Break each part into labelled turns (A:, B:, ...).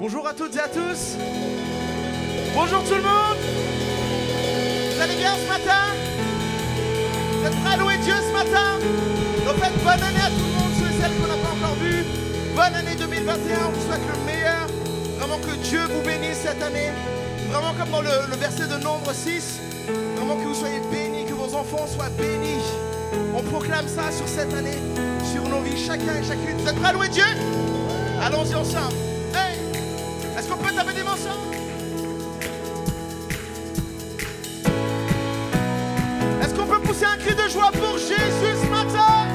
A: Bonjour à toutes et à tous. Bonjour tout le monde. Vous allez bien ce matin? Vous êtes prêts à louer Dieu ce matin? En fait, bonne année à tout le monde, ceux et celles qu'on n'a pas encore vus. Bonne année 2021, on vous souhaite le meilleur. Vraiment que Dieu vous bénisse cette année. Vraiment comme dans le verset de Nombre 6. Vraiment que vous soyez bénis, que vos enfants soient bénis. On proclame ça sur cette année, sur nos vies, chacun et chacune. Vous êtes prêts à louer Dieu? Allons-y ensemble. Hey! Est-ce qu'on peut taper des mains ensemble? Est-ce qu'on peut pousser un cri de joie pour Jésus ce matin?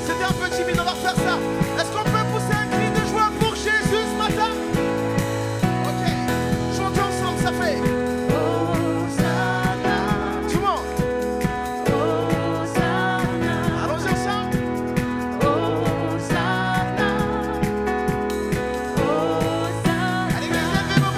A: C'était un peu timide, on va refaire ça. Est-ce qu'on peut pousser un cri de joie pour Jésus ce matin? Ok, chantez ensemble, ça fait. Tout le monde. Allons-y ensemble. Allez, levez vos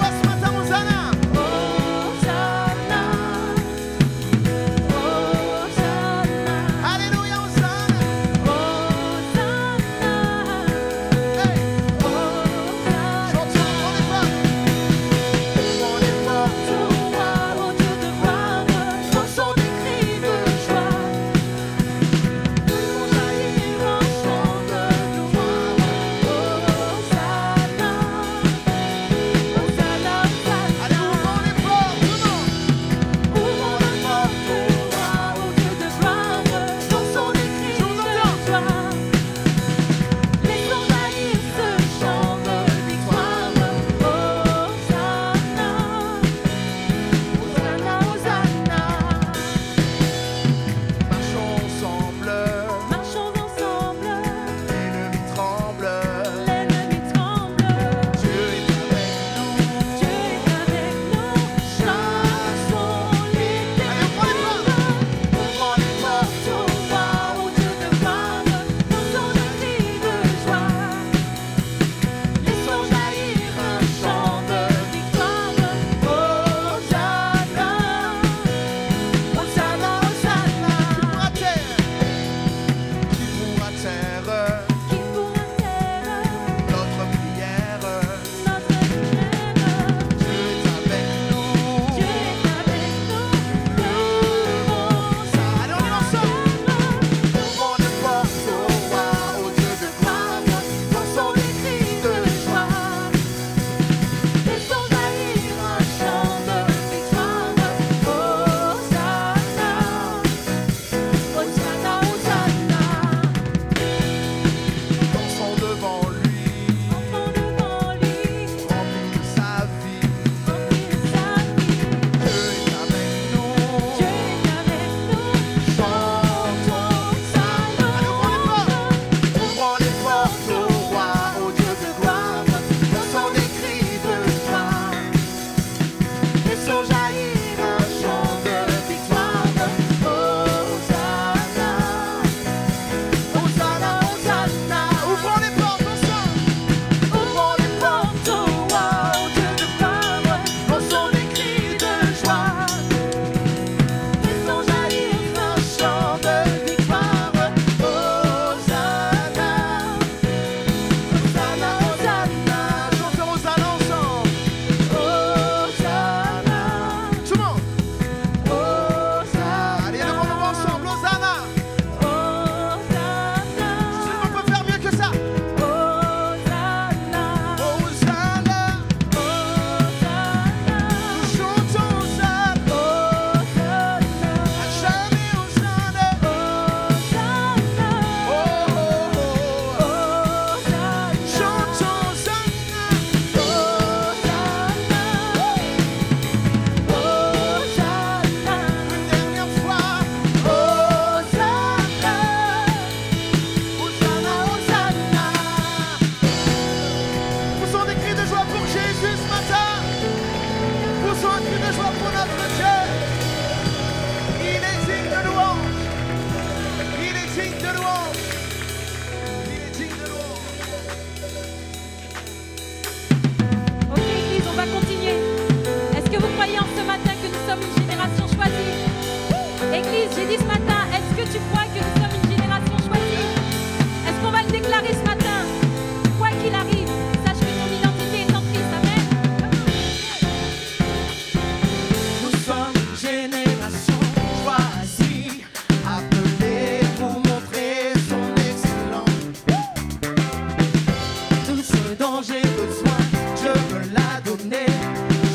A: dont j'ai besoin, Dieu me l'a donné.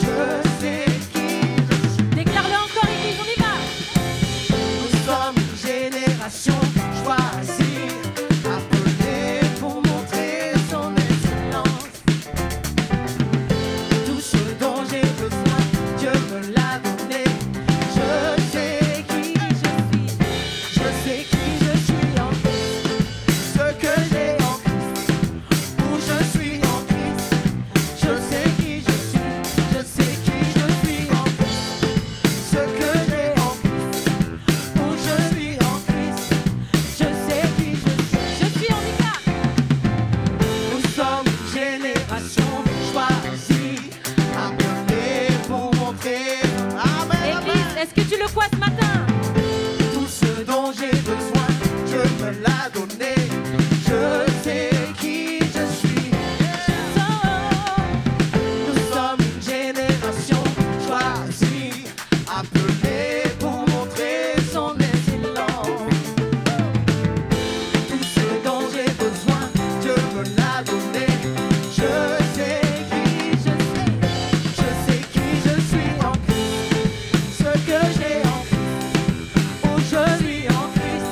A: Je sais qui je suis.
B: Déclare-le encore, Église, on y va.
A: Nous sommes une génération choisie, appelée pour montrer son excellence. Tout ce dont j'ai besoin, Dieu me l'a donné. Je sais qui je suis. Je sais qui je suis en Christ. Ce que j'ai en Christ. Où je suis en Christ. Je sais qui je suis. Je sais qui je suis en Christ. Ce que j'ai en Christ. Où je suis en Christ. Je sais qui je suis.
B: Je suis handicap.
A: Nous sommes une génération choisie, appelée pour montrer. Amen,
B: Église,
A: amen.
B: est-ce que tu le crois ce matin?
A: Tout ce dont j'ai besoin, Dieu me l'a donné. Je sais qui je suis. Nous sommes une génération choisie, appelée pour montrer son excellence. Tout ce dont j'ai besoin, Dieu me l'a donné. Je sais qui je suis. Je sais qui je suis en Christ. Ce que j'ai en Christ. Où je suis en Christ.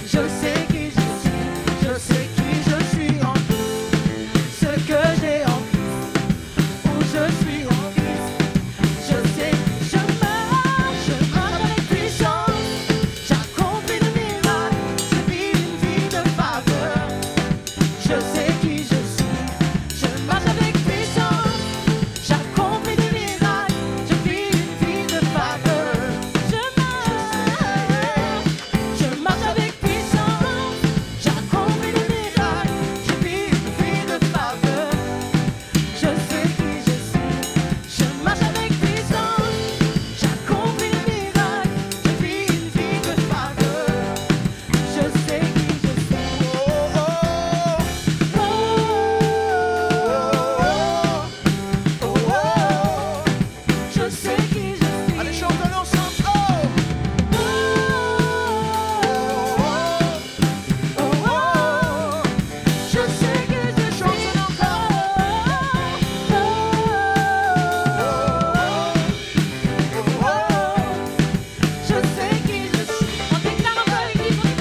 A: Je sais qui je suis. Je sais qui je suis en Christ. Ce que j'ai en Christ. Où je suis en Christ. Je sais, je marche avec puissance. J'accomplis le miracle. Je vis une vie de faveur. Je sais qui je suis. Je marche avec puissance. J'accomplis le miracle. Je vis une vie de faveur. Je marche avec puissance. J'accomplis le miracle. Je vis une vie de faveur. Je sais qui je suis. Je marche avec puissance. J'accomplis le miracle. Je vis une vie de faveur. Je sais qui je suis. Oh, oh, oh, oh, oh. Je sais qui je suis. Allez, chantons ensemble. Oh, oh, oh, oh. Je sais que je chante encore. Je sais qui je suis.
B: On déclare encore, Église, on y va.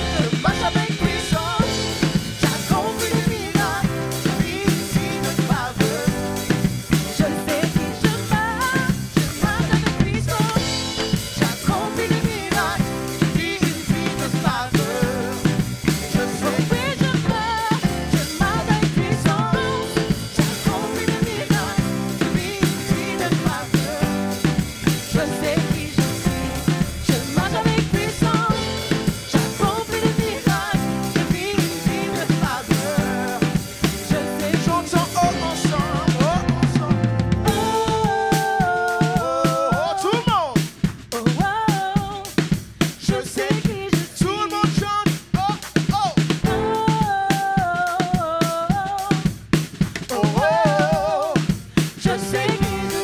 A: Je marche avec puissance. J'accomplis le miracle. Je vis une vie de faveur. Je sais qui je marche avec puissance. J'accomplis le miracle. Je vis une vie de faveur. Je sais qui je marche avec puissance. J'accomplis le miracle. Je vis une vie de faveur. Je sais qui je suis. Je marche avec puissance. J'accomplis le miracle. Je vis une vie de faveur. Je sais, chantons ensemble, ensemble. Tout le monde. Je sais qui je suis. Tout le monde chante. Je sais qui je suis. Chantons. Je sais qui je suis. Je sais qui je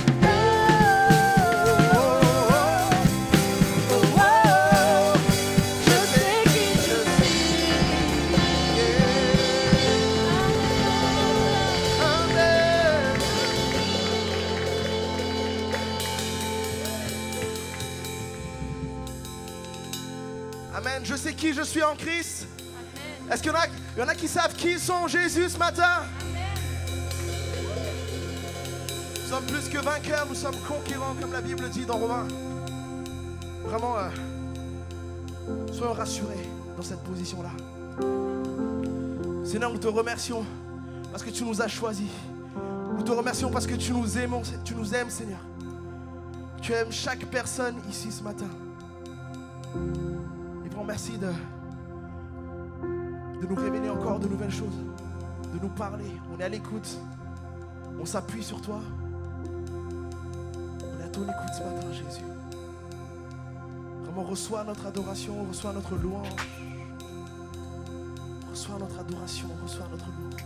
A: suis. Amen. Je sais qui je suis en Christ. Est-ce qu'il y en a qui savent qui sont Jésus ce matin? Nous sommes plus que vainqueurs, nous sommes conquérants, comme la Bible dit dans Romains. Vraiment, soyons rassurés dans cette position-là. Seigneur, nous te remercions parce que tu nous as choisis. Nous te remercions parce que tu nous aimes, Seigneur. Tu aimes chaque personne ici ce matin. Et vraiment, merci de nous révéler encore de nouvelles choses, de nous parler. On est à l'écoute, on s'appuie sur toi. On est à ton écoute ce matin, Jésus. Vraiment, reçois notre adoration, reçois notre louange. Reçois notre adoration, reçois notre louange.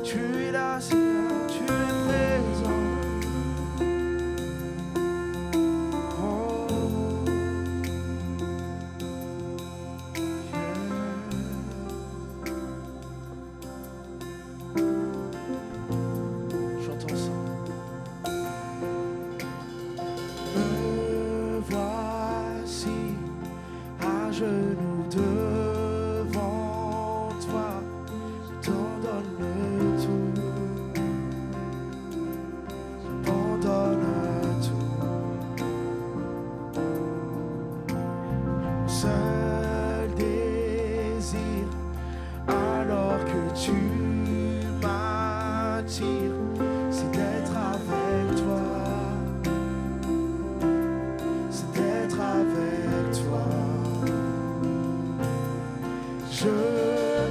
A: Tu es là, Seigneur, tu es présent. Oh, yeah. Chantons ensemble. Me voici à genoux devant toi. T'en donne tout, j'abandonne tout. Mon seul désir, alors que tu m'attires, c'est d'être avec toi, c'est d'être avec toi. Je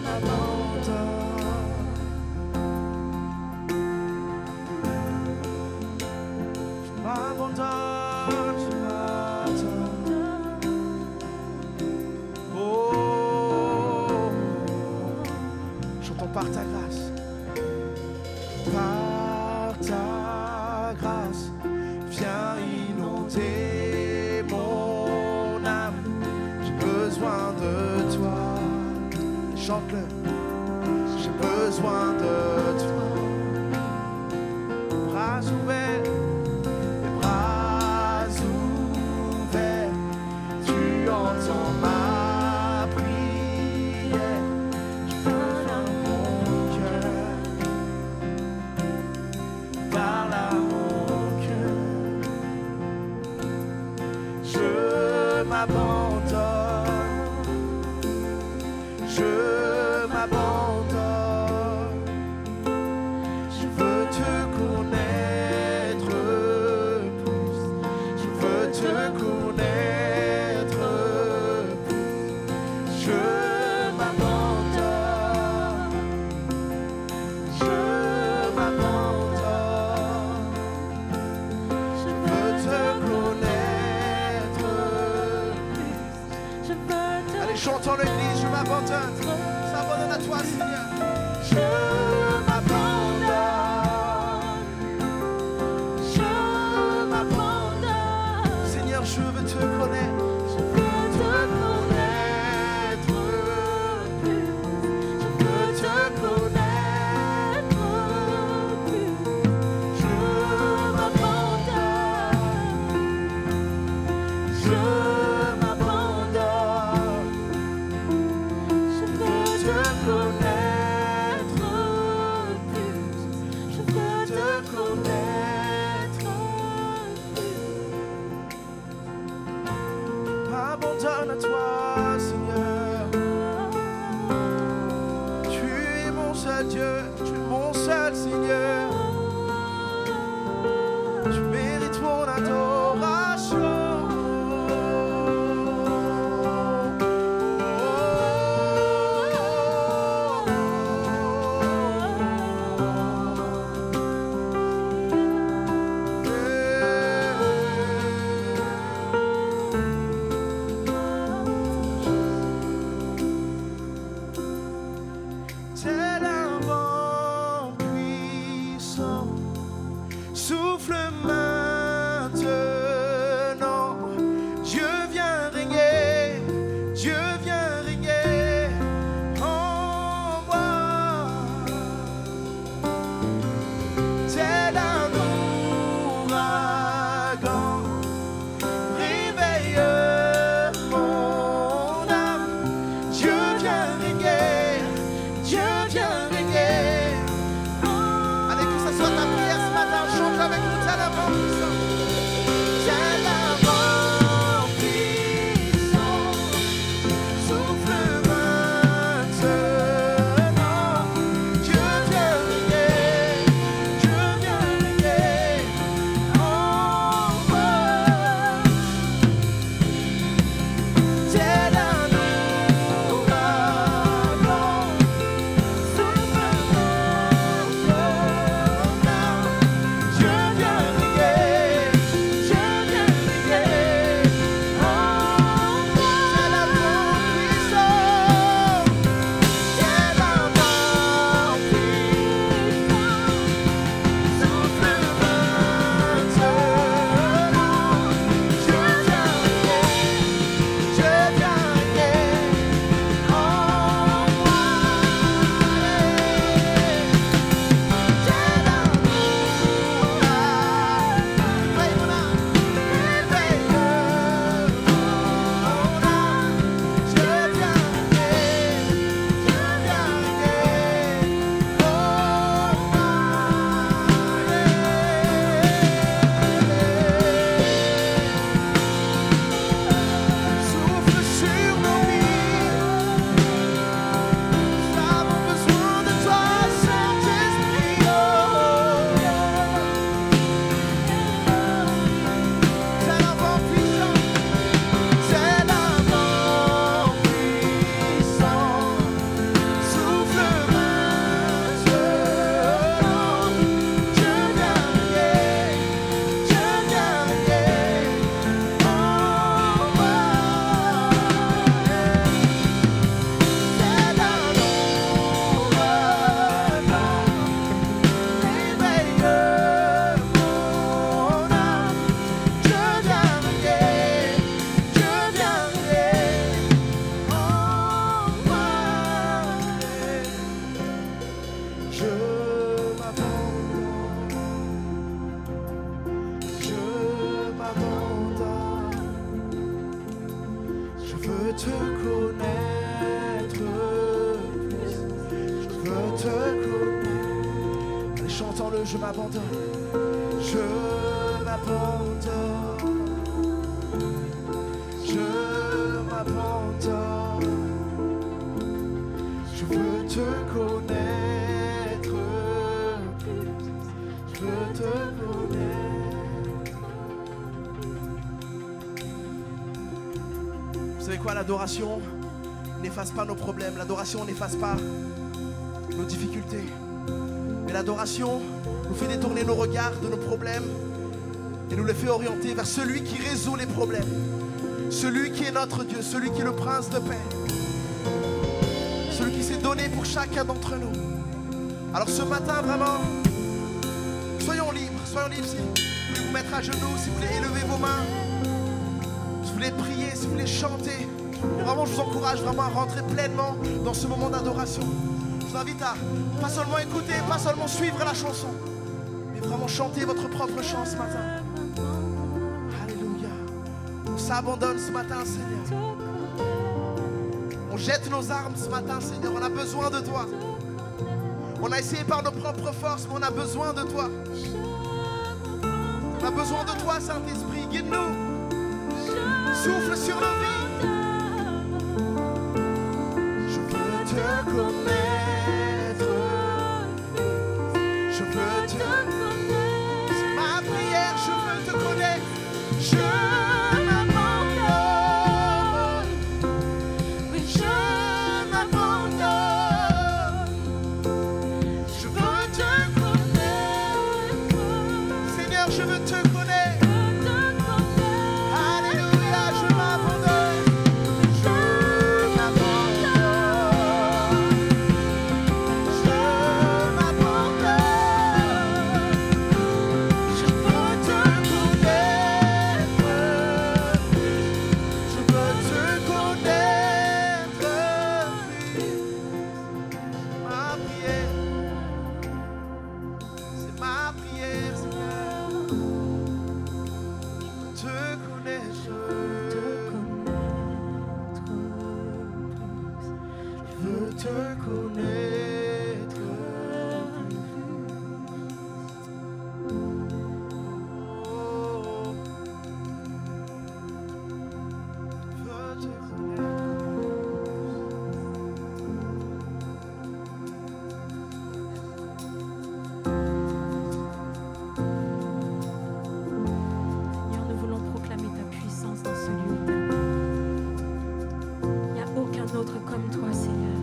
A: m'abandonne. M'abandonne ce matin. Oh, chantons par ta grâce. Par ta grâce, viens inonder mon âme. J'ai besoin de toi. Chante-le. J'ai besoin de toi. Bras ouverts. Entends ma prière, je parle à mon cœur, parle à mon cœur. Je m'abandonne, je m'abandonne. Je veux te connaître plus, je veux te connaître. Chantons l'église, je m'abandonne. S'abandonne à toi, Seigneur. Je m'abandonne. Je m'abandonne. Seigneur, je veux te connaître. Je veux te connaître plus. Je veux te connaître plus. Je m'abandonne. Je m'abandonne. Je veux te connaître veux te connaître plus. Je veux te connaître. Allez, chantons-le, je m'abandonne. Je m'abandonne. Je m'abandonne. Je veux te connaître plus. Je veux te connaître. Vous savez quoi, l'adoration n'efface pas nos problèmes. L'adoration n'efface pas nos difficultés. Mais l'adoration nous fait détourner nos regards de nos problèmes et nous les fait orienter vers celui qui résout les problèmes. Celui qui est notre Dieu, celui qui est le prince de paix. Celui qui s'est donné pour chacun d'entre nous. Alors ce matin, vraiment, soyons libres si vous voulez vous mettre à genoux, si vous voulez élever vos mains, si vous voulez prier, si vous voulez chanter. Vraiment, je vous encourage vraiment à rentrer pleinement dans ce moment d'adoration. Je vous invite à pas seulement écouter, pas seulement suivre la chanson, mais vraiment chanter votre propre chant ce matin. Alléluia. On s'abandonne ce matin, Seigneur. On jette nos armes ce matin, Seigneur. On a besoin de toi. On a essayé par nos propres forces, mais on a besoin de toi. On a besoin de toi, Saint-Esprit. Guide-nous. Souffle sur nos vies. Je veux te connaître. Je veux te connaître. C'est ma prière, je veux te connaître. Je m'abandonne. Oui, je m'abandonne. Je veux te connaître. Seigneur, je veux te connaître. Alléluia, je m'abandonne. Je m'abandonne. Je m'abandonne. Je veux te connaître. Je veux te connaître. Ma prière, c'est ma prière, Seigneur. Te connaître. Je veux te connaître. Oh, je veux te
B: Seigneur, nous voulons proclamer ta puissance dans ce lieu éternel. Il n'y a aucun autre comme toi, Seigneur.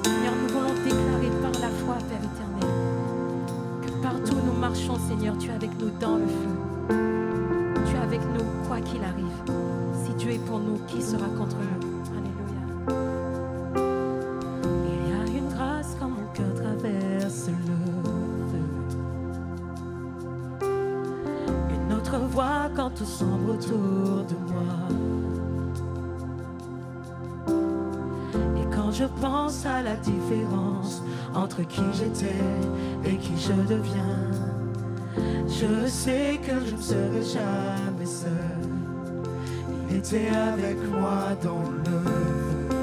B: Seigneur, nous voulons déclarer par la foi, Père éternel, que partout où nous marchons, Seigneur, tu es avec nous dans le feu. Tu es avec nous, quoi qu'il arrive. Si Dieu est pour nous, qui sera contre nous? Alléluia. Il y a une grâce quand mon cœur traverse le feu. Une autre voix quand tout semble autour de moi. Et quand je pense à la différence entre qui j'étais et qui je deviens, je sais que je ne serai jamais seul. Il était avec moi dans le feu,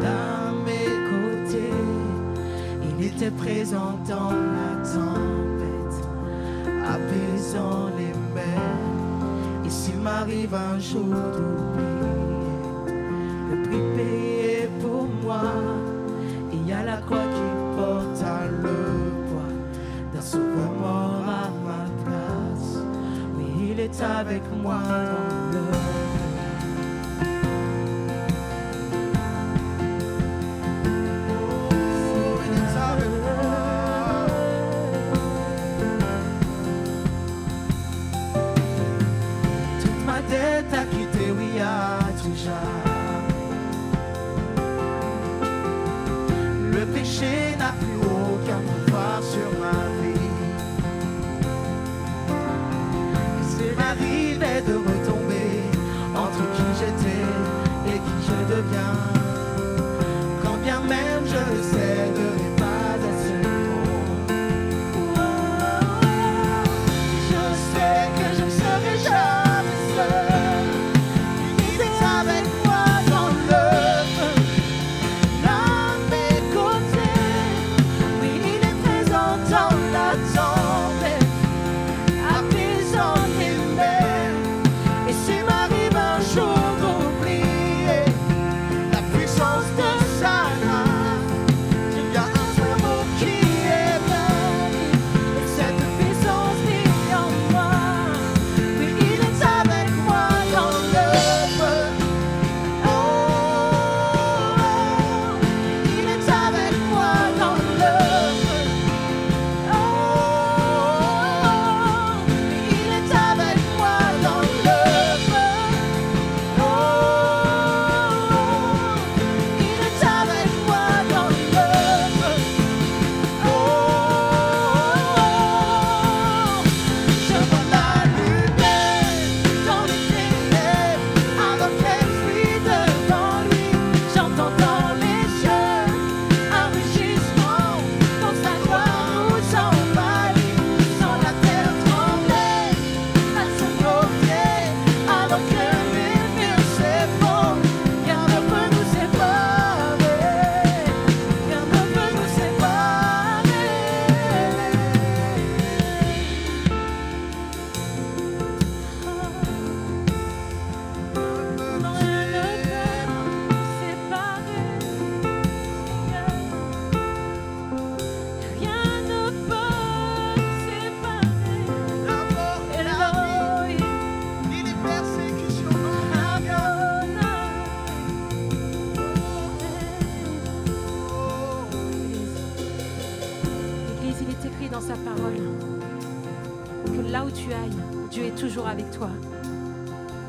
B: là à mes côtés. Il était présent dans la tempête, apaisant les mers. Et s'il m'arrive un jour d'oublier le prix payé pour moi, il y a la croix qui porta le poids d'un sauveur mort à ma place. Oui, il est avec moi dans le
A: Oh, il est avec moi.
B: toute ma dette à quitter, oui, à tout jamais.
A: Le péché n'a plus aucun pouvoir sur ma vie. Et s'il m'arrivait de retomber
B: Dieu est toujours avec toi.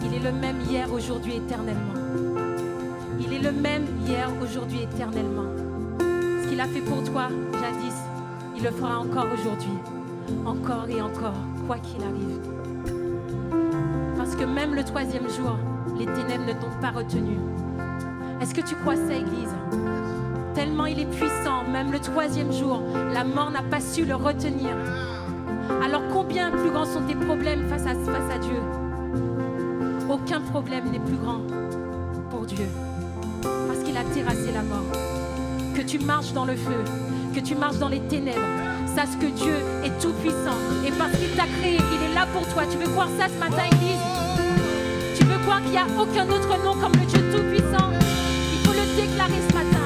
B: Il est le même hier, aujourd'hui, éternellement. Il est le même hier, aujourd'hui, éternellement. Ce qu'il a fait pour toi, jadis, il le fera encore aujourd'hui. Encore et encore, quoi qu'il arrive. Parce que même le 3e jour, les ténèbres ne t'ont pas retenu. Est-ce que tu crois ça, Église? Tellement il est puissant, même le 3e jour, la mort n'a pas su le retenir. Alors combien plus grands sont tes problèmes face à Dieu? Aucun problème n'est plus grand pour Dieu. Parce qu'il a terrassé la mort. Que tu marches dans le feu, que tu marches dans les ténèbres, sache que Dieu est tout puissant. Et parce qu'il t'a créé, il est là pour toi. Tu veux croire ça ce matin, Église? Tu veux croire qu'il n'y a aucun autre nom comme le Dieu tout puissant? Il faut le déclarer ce matin.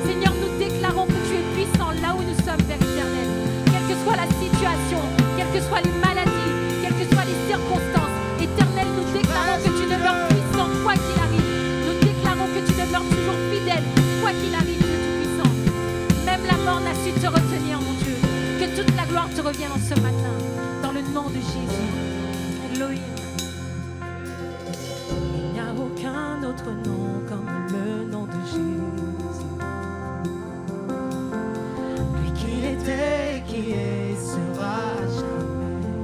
B: Seigneur, nous déclarons que tu es puissant là où nous sommes, Père éternel. Quelle que soit la situation, quelles que soient les maladies, quelles que soient les circonstances, éternel, nous déclarons que tu demeures puissant, quoi qu'il arrive. Nous déclarons que tu demeures toujours fidèle, quoi qu'il arrive, Dieu tout-puissant. Même la mort n'a su te retenir, mon Dieu. Que toute la gloire te revienne en ce matin, dans le nom de Jésus. Elohim. Il n'y a aucun autre nom comme le nom de Jésus. Lui qui était, qui est, sera jamais.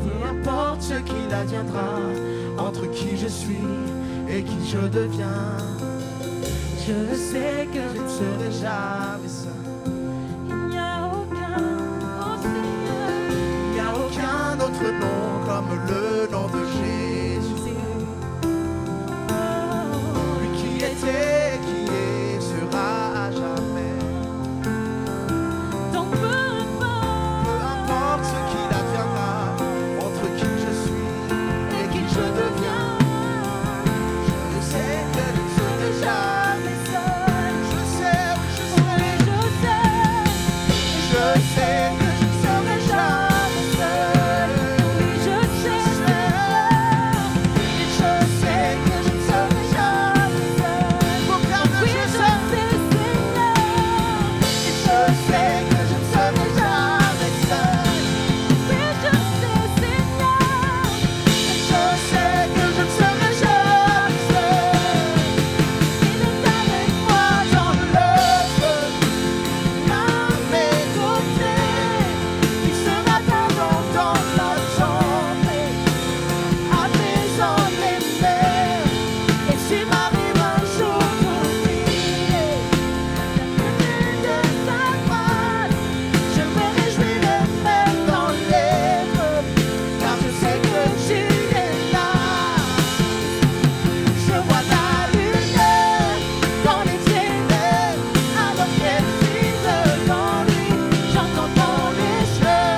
A: Peu importe ce qu'il adviendra, entre qui je suis et qui je deviens,
B: Je sais que
A: je ne serai jamais seul.
B: il n'y a aucun, oh Seigneur,
A: Il n'y a aucun autre nom comme le nom de Jésus. Lui qui était, qui est, sera à jamais.
B: donc peu
A: Importe ce qu'il adviendra, entre qui je suis et qui je deviens, je sais que je ne serai jamais seul. Je sais, oui, je sais. Je sais que je ne serai jamais seul.
B: je sais,
A: Et je sais que je ne serai jamais seul. Proclame le je sais. Et je sais que je ne serai jamais seul.
B: oui je sais, Seigneur,
A: Et je sais que je ne serai jamais seul.
B: il est avec moi
A: Dans le feu, à mes côtés, il sera toujours dans la tempête, apaisant les mers. Et s'il m'arrive un jour d'oublier de sa grâce, je me réjouirai même dans l'épreuve, car je sais que tu es là. Je vois la lumière dans les ténèbres, alors qu'elle brille devant lui. J'entends dans les cieux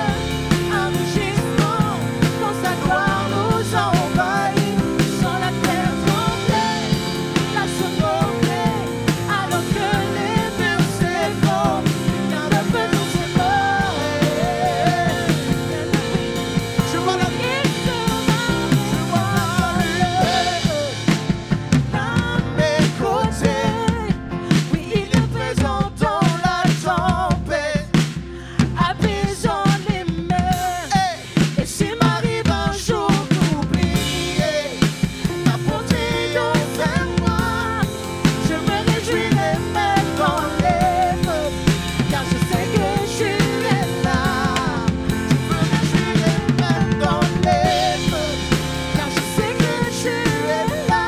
A: un rugissement, quand sa gloire nous envahit. Sans la terre trembler, la secouer, alors que les murs s'effondrent, car le feu nous séparer. Je vois la lumière, je vois le feu à mes côtés. Oui, il est présent dans la tempête, apaisant les mers. Et s'il m'arrive un jour d'oublier ta bonté envers moi, je me réjouirai même dans l'épreuve, car je sais que tu es là. Je me réjouirai même dans l'épreuve, car je sais que tu es là.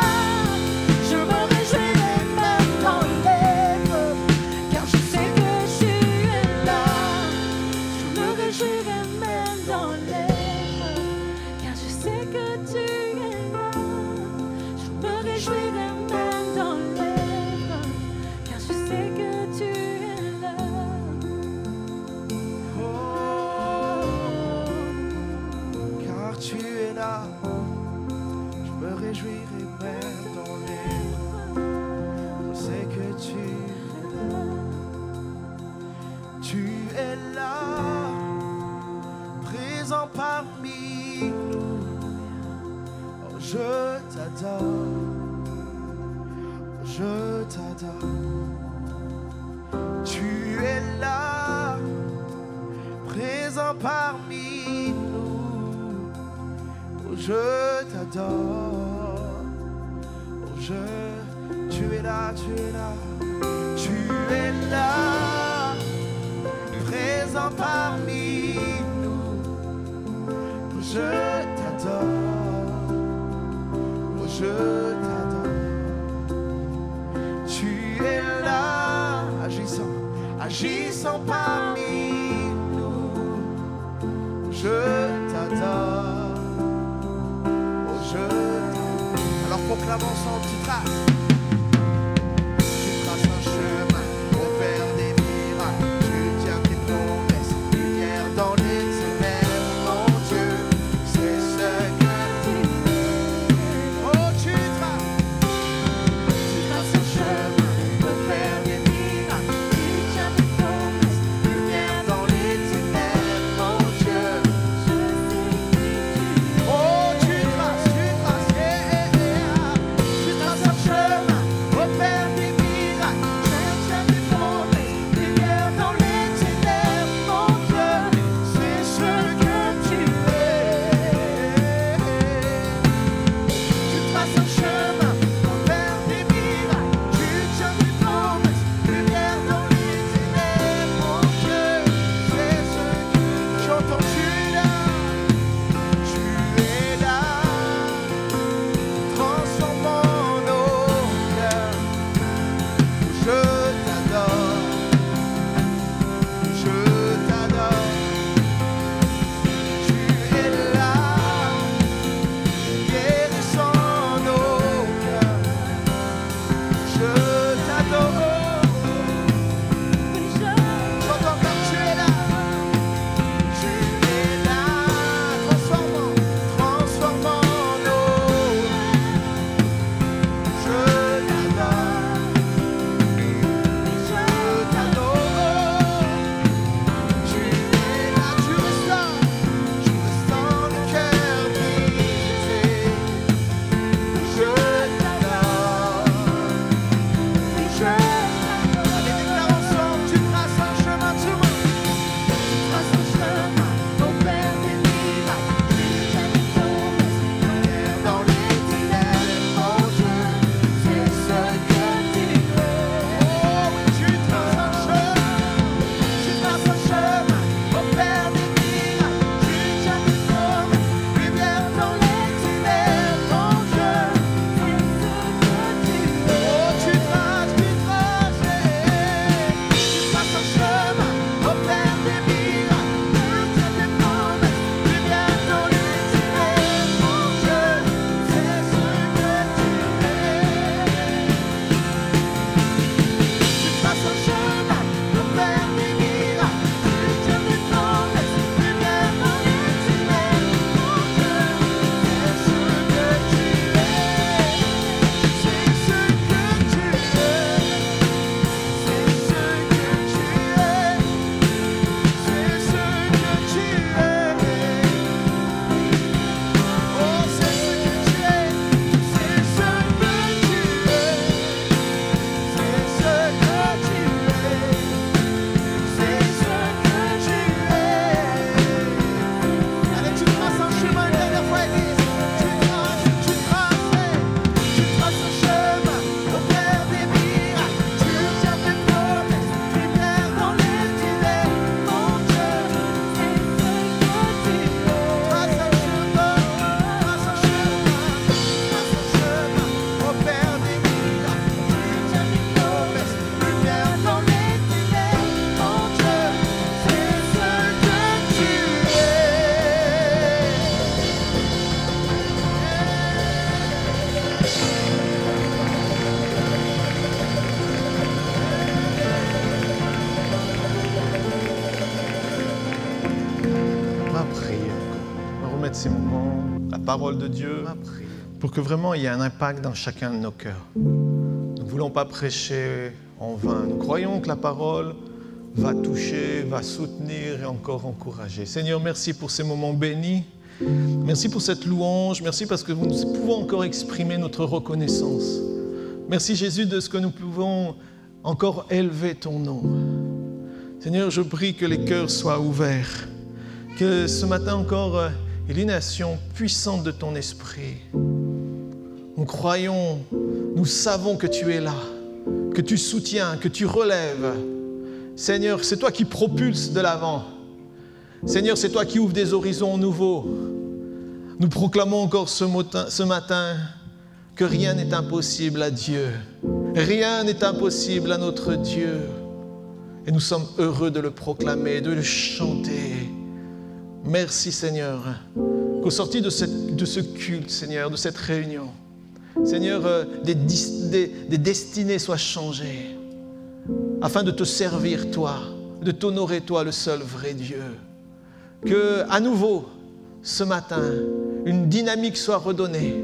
A: Je me réjouirai même dans l'épreuve, car je sais que tu es là. Je me réjouirai même dans l'épreuve, car je sais que tu es là. Je me réjouirai même dans l'épreuve, car je sais que tu es là. Car tu es là, je me réjouirai même dans l'épreuve. Je sais que tu es là, présent parmi nous. Oh, je t'adore, je t'adore. Tu es là, présent présent parmi nous. Oh, je t'adore. Oh, tu es là, tu es là, tu es là, présent parmi nous. Oh, je t'adore. Oh, je t'adore. Tu es là, agissant parmi nous. Je t'adore. Oh, je t'adore. Alors proclamons son petit trace. Tu traces un chemin pour faire des miracles. Tu tiens tes promesses, lumière dans les ténèbres. Mon Dieu, c'est ce que tu fais. Oh, tu traces un chemin pour faire des miracles. Tu tiens tes promesses, lumière dans les ténèbres. Mon Dieu, je sais qui tu es. Oh, tu traces, yeah, yeah. Tu traces un chemin pour faire des miracles. Tu tiens tes promesses, lumière dans les ténèbres. Mon Dieu, c'est ce que tu es. Tu traces un chemin pour faire des miracles. Tu tiens tes promesses, lumière dans les ténèbres. Mon Dieu, c'est ce que j'entends. Tu es là, transformant nos cœurs. Je t'adore, je t'adore. Tu es là, guérissant nos cœurs. Je t'adore. J'entends comme tu es là, transformant nos vies. Je t'adore, tu es là, tu restaures le cœur brisé. Je t'adore. Allez, déclarons ensemble, tu traces un chemin, tout le monde. Tu traces un chemin pour faire des miracles. Tu tiens tes promesses, lumière dans les ténèbres. Mon Dieu, c'est ce que tu es. Oh oui, tu traces un chemin pour faire des miracles. Tu tiens tes promesses, lumière dans les ténèbres. Mon Dieu, c'est ce que tu es. Oh, tu traces, yeah. Tu traces un chemin pour faire des miracles. Tu tiens tes promesses, lumière dans les ténèbres. Mon Dieu, c'est ce que tu es. Tu traces un chemin pour faire des miracles. Tu tiens tes promesses, lumière dans les ténèbres. Mon Dieu, c'est ce que tu es. C'est ce que tu es. C'est ce que tu es. C'est ce que tu es. Oh, c'est ce que tu es. C'est ce que tu es. C'est ce que tu es. C'est ce que tu es. Allez, tu traces un chemin une dernière fois, Église. Tu traces un chemin pour faire des miracles. Tu tiens tes promesses, lumière dans les ténèbres. Mon Dieu, c'est ce que tu es. Trace un chemin pour faire des miracles. Tu tiens tes promesses, lumière dans les ténèbres. Mon Dieu, c'est ce que tu es.
C: Ma prière, on va remettre ces moments, la parole de Dieu, pour que vraiment il y ait un impact dans chacun de nos cœurs. Nous ne voulons pas prêcher en vain. Nous croyons que la parole va toucher, va soutenir et encore encourager. Seigneur, merci pour ces moments bénis. Merci pour cette louange. Merci parce que nous pouvons encore exprimer notre reconnaissance. Merci Jésus de ce que nous pouvons encore élever ton nom. Seigneur, je prie que les cœurs soient ouverts, Que ce matin encore, il y ait une action puissante de ton esprit. Nous croyons, nous savons que tu es là, que tu soutiens, que tu relèves. Seigneur, c'est toi qui propulses de l'avant. Seigneur, c'est toi qui ouvres des horizons nouveaux. Nous proclamons encore ce matin que rien n'est impossible à Dieu. Rien n'est impossible à notre Dieu. Et nous sommes heureux de le proclamer, de le chanter. Merci Seigneur, qu'au sortir de ce culte, Seigneur, de cette réunion, Seigneur, des destinées soient changées afin de te servir toi, de t'honorer toi, le seul vrai Dieu. Que à nouveau, ce matin, une dynamique soit redonnée.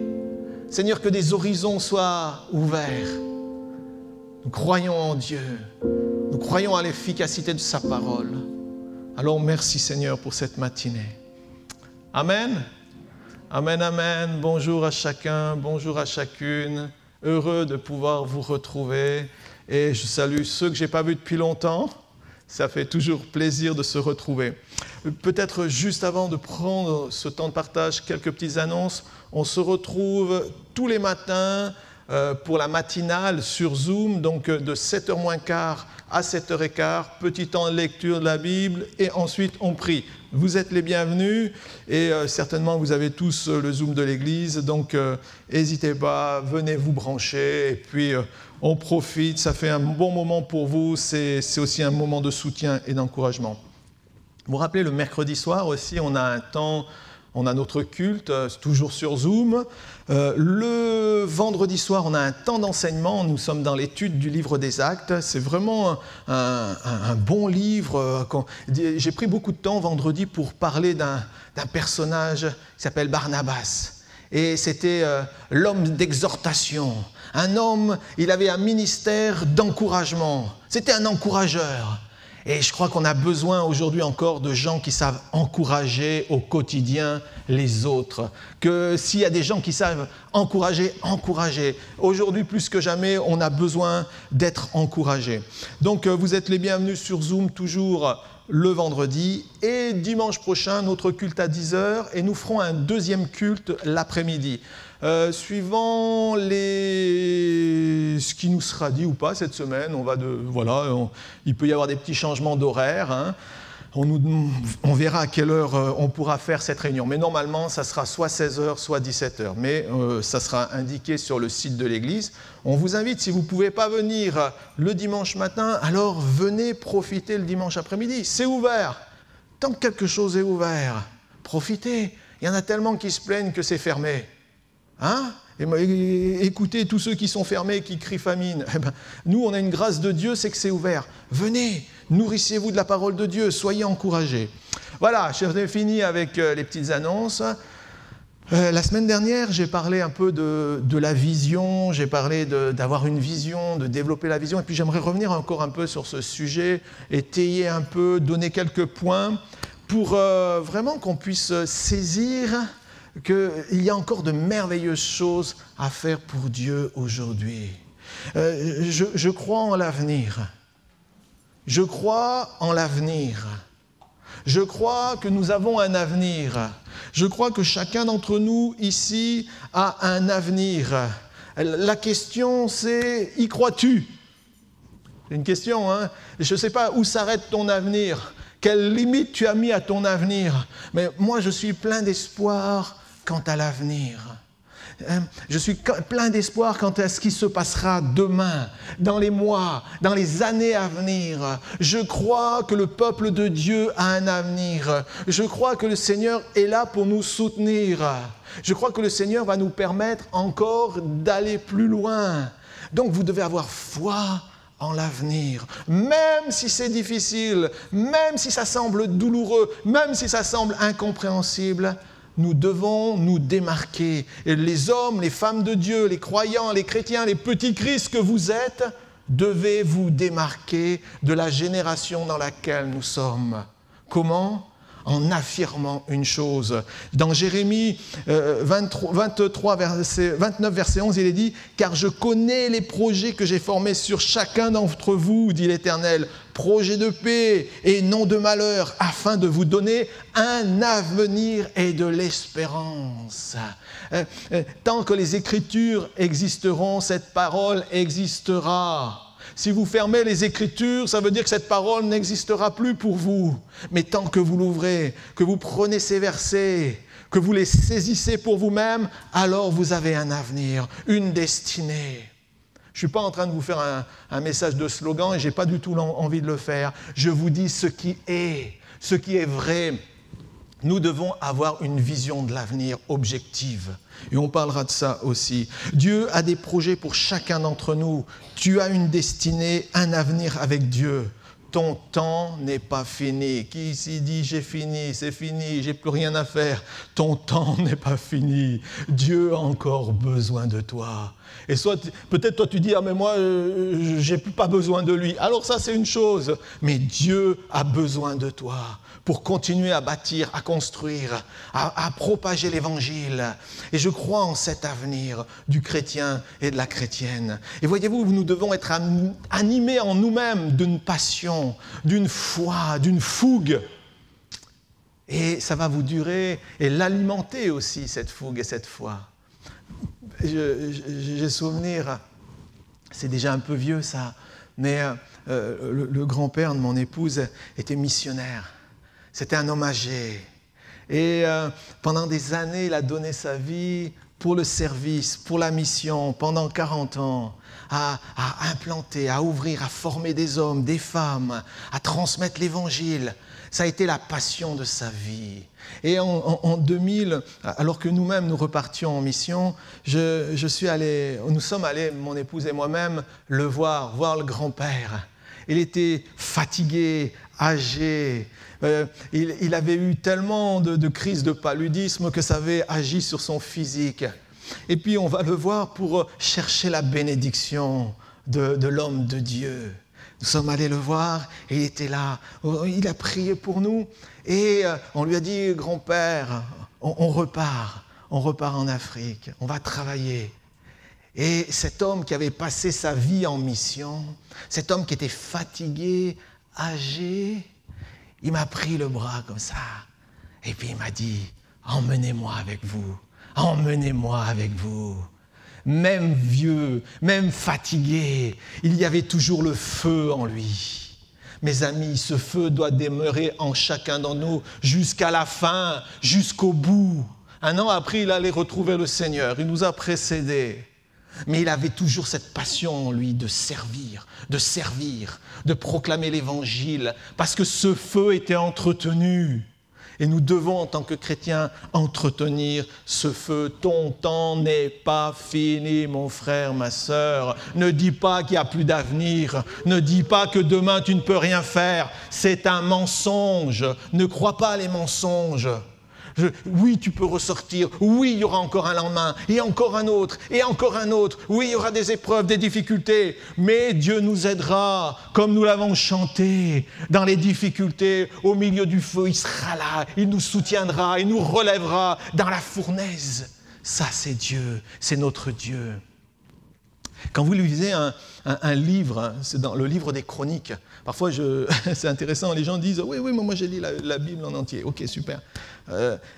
C: Seigneur, que des horizons soient ouverts. Nous croyons en Dieu. Nous croyons à l'efficacité de sa parole. Alors merci Seigneur pour cette matinée. Amen. Amen, amen. Bonjour à chacun, bonjour à chacune. Heureux de pouvoir vous retrouver. Et je salue ceux que je n'ai pas vus depuis longtemps. Ça fait toujours plaisir de se retrouver. Peut-être juste avant de prendre ce temps de partage, quelques petites annonces. On se retrouve tous les matins pour la matinale sur Zoom, donc de 7h moins quart à 7h15, petit temps de lecture de la Bible et ensuite on prie. Vous êtes les bienvenus et certainement vous avez tous le Zoom de l'église, donc n'hésitez pas, venez vous brancher et puis on profite, ça fait un bon moment pour vous, c'est aussi un moment de soutien et d'encouragement. Vous vous rappelez, le mercredi soir aussi, on a un temps, on a notre culte, toujours sur Zoom. Le vendredi soir, on a un temps d'enseignement. Nous sommes dans l'étude du livre des Actes. C'est vraiment un bon livre. J'ai pris beaucoup de temps vendredi pour parler d'un personnage qui s'appelle Barnabas. Et c'était l'homme d'exhortation. Un homme, il avait un ministère d'encouragement. C'était un encourageur. Et je crois qu'on a besoin aujourd'hui encore de gens qui savent encourager au quotidien les autres. Que s'il y a des gens qui savent encourager, encourager. Aujourd'hui, plus que jamais, on a besoin d'être encouragés. Donc, vous êtes les bienvenus sur Zoom, toujours le vendredi. Et dimanche prochain, notre culte à 10h. Et nous ferons un deuxième culte l'après-midi. Suivant ce qui nous sera dit ou pas cette semaine, il peut y avoir des petits changements d'horaire. Hein. On verra à quelle heure on pourra faire cette réunion. Mais normalement, ça sera soit 16h, soit 17h. Mais ça sera indiqué sur le site de l'église. On vous invite, si vous ne pouvez pas venir le dimanche matin, alors venez profiter le dimanche après-midi. C'est ouvert. Tant que quelque chose est ouvert, profitez. Il y en a tellement qui se plaignent que c'est fermé. Hein? Écoutez tous ceux qui sont fermés, qui crient famine. Nous, on a une grâce de Dieu, c'est que c'est ouvert. Venez, nourrissez-vous de la parole de Dieu, soyez encouragés. Voilà, j'ai fini avec les petites annonces. La semaine dernière, j'ai parlé un peu de la vision, j'ai parlé d'avoir une vision, de développer la vision, et puis j'aimerais revenir encore un peu sur ce sujet, étayer un peu, donner quelques points, pour vraiment qu'on puisse saisir qu'il y a encore de merveilleuses choses à faire pour Dieu aujourd'hui. Je crois en l'avenir. Je crois en l'avenir. Je crois que nous avons un avenir. Je crois que chacun d'entre nous ici a un avenir. La question c'est, y crois-tu? C'est une question, hein? Je ne sais pas où s'arrête ton avenir, quelle limite tu as mis à ton avenir, mais moi je suis plein d'espoir quant à l'avenir. Je suis plein d'espoir quant à ce qui se passera demain, dans les mois, dans les années à venir. Je crois que le peuple de Dieu a un avenir. Je crois que le Seigneur est là pour nous soutenir. Je crois que le Seigneur va nous permettre encore d'aller plus loin. Donc vous devez avoir foi en l'avenir, même si c'est difficile, même si ça semble douloureux, même si ça semble incompréhensible. Nous devons nous démarquer. Et les hommes, les femmes de Dieu, les croyants, les chrétiens, les petits Christ que vous êtes, devez vous démarquer de la génération dans laquelle nous sommes. Comment? en affirmant une chose. Dans Jérémie 29, verset 11, il est dit « Car je connais les projets que j'ai formés sur chacun d'entre vous, dit l'Éternel, projets de paix et non de malheur, afin de vous donner un avenir et de l'espérance. » Tant que les Écritures existeront, cette parole existera. Si vous fermez les Écritures, ça veut dire que cette parole n'existera plus pour vous. Mais tant que vous l'ouvrez, que vous prenez ces versets, que vous les saisissez pour vous-même, alors vous avez un avenir, une destinée. Je ne suis pas en train de vous faire un message de slogan et je n'ai pas du tout envie de le faire. Je vous dis ce qui est vrai. Nous devons avoir une vision de l'avenir objective. Et on parlera de ça aussi. Dieu a des projets pour chacun d'entre nous. Tu as une destinée, un avenir avec Dieu. Ton temps n'est pas fini. Qui ici dit « j'ai fini, c'est fini, j'ai plus rien à faire ». Ton temps n'est pas fini. Dieu a encore besoin de toi. Et soit, peut-être toi tu dis « ah mais moi, j'ai pas besoin de lui ». Alors ça c'est une chose, mais Dieu a besoin de toi pour continuer à bâtir, à construire, à propager l'Évangile. Et je crois en cet avenir du chrétien et de la chrétienne. Et voyez-vous, nous devons être animés en nous-mêmes d'une passion, d'une foi, d'une fougue. Et ça va vous durer et l'alimenter aussi, cette fougue et cette foi. J'ai souvenir, c'est déjà un peu vieux ça, mais le grand-père de mon épouse était missionnaire. C'était un homme âgé. Et pendant des années, il a donné sa vie pour le service, pour la mission, pendant 40 ans, à implanter, à ouvrir, à former des hommes, des femmes, à transmettre l'Évangile. Ça a été la passion de sa vie. Et en 2000, alors que nous-mêmes nous repartions en mission, nous sommes allés, mon épouse et moi-même, le voir le grand-père. Il était fatigué, âgé. Il avait eu tellement de crises de paludisme que ça avait agi sur son physique. Et puis on va le voir pour chercher la bénédiction de l'homme de Dieu. Nous sommes allés le voir et il était là. Il a prié pour nous et on lui a dit « Grand-père, on repart en Afrique, on va travailler ». Et cet homme qui avait passé sa vie en mission, cet homme qui était fatigué, âgé, il m'a pris le bras comme ça. Et puis il m'a dit, emmenez-moi avec vous, emmenez-moi avec vous. Même vieux, même fatigué, il y avait toujours le feu en lui. Mes amis, ce feu doit demeurer en chacun d'entre nous jusqu'à la fin, jusqu'au bout. Un an après, il allait retrouver le Seigneur, il nous a précédés. Mais il avait toujours cette passion en lui de servir, de proclamer l'Évangile, parce que ce feu était entretenu. Et nous devons, en tant que chrétiens, entretenir ce feu. Ton temps n'est pas fini, mon frère, ma sœur. Ne dis pas qu'il n'y a plus d'avenir. Ne dis pas que demain tu ne peux rien faire. C'est un mensonge. Ne crois pas les mensonges. Oui, tu peux ressortir. Oui, il y aura encore un lendemain, et encore un autre, et encore un autre. Oui, il y aura des épreuves, des difficultés. Mais Dieu nous aidera, comme nous l'avons chanté, dans les difficultés, au milieu du feu. Il sera là, il nous soutiendra, il nous relèvera dans la fournaise. Ça, c'est Dieu, c'est notre Dieu. Quand vous lisez un livre, c'est dans le livre des Chroniques, parfois c'est intéressant, les gens disent « Oui, moi j'ai lu la Bible en entier. » Ok, super.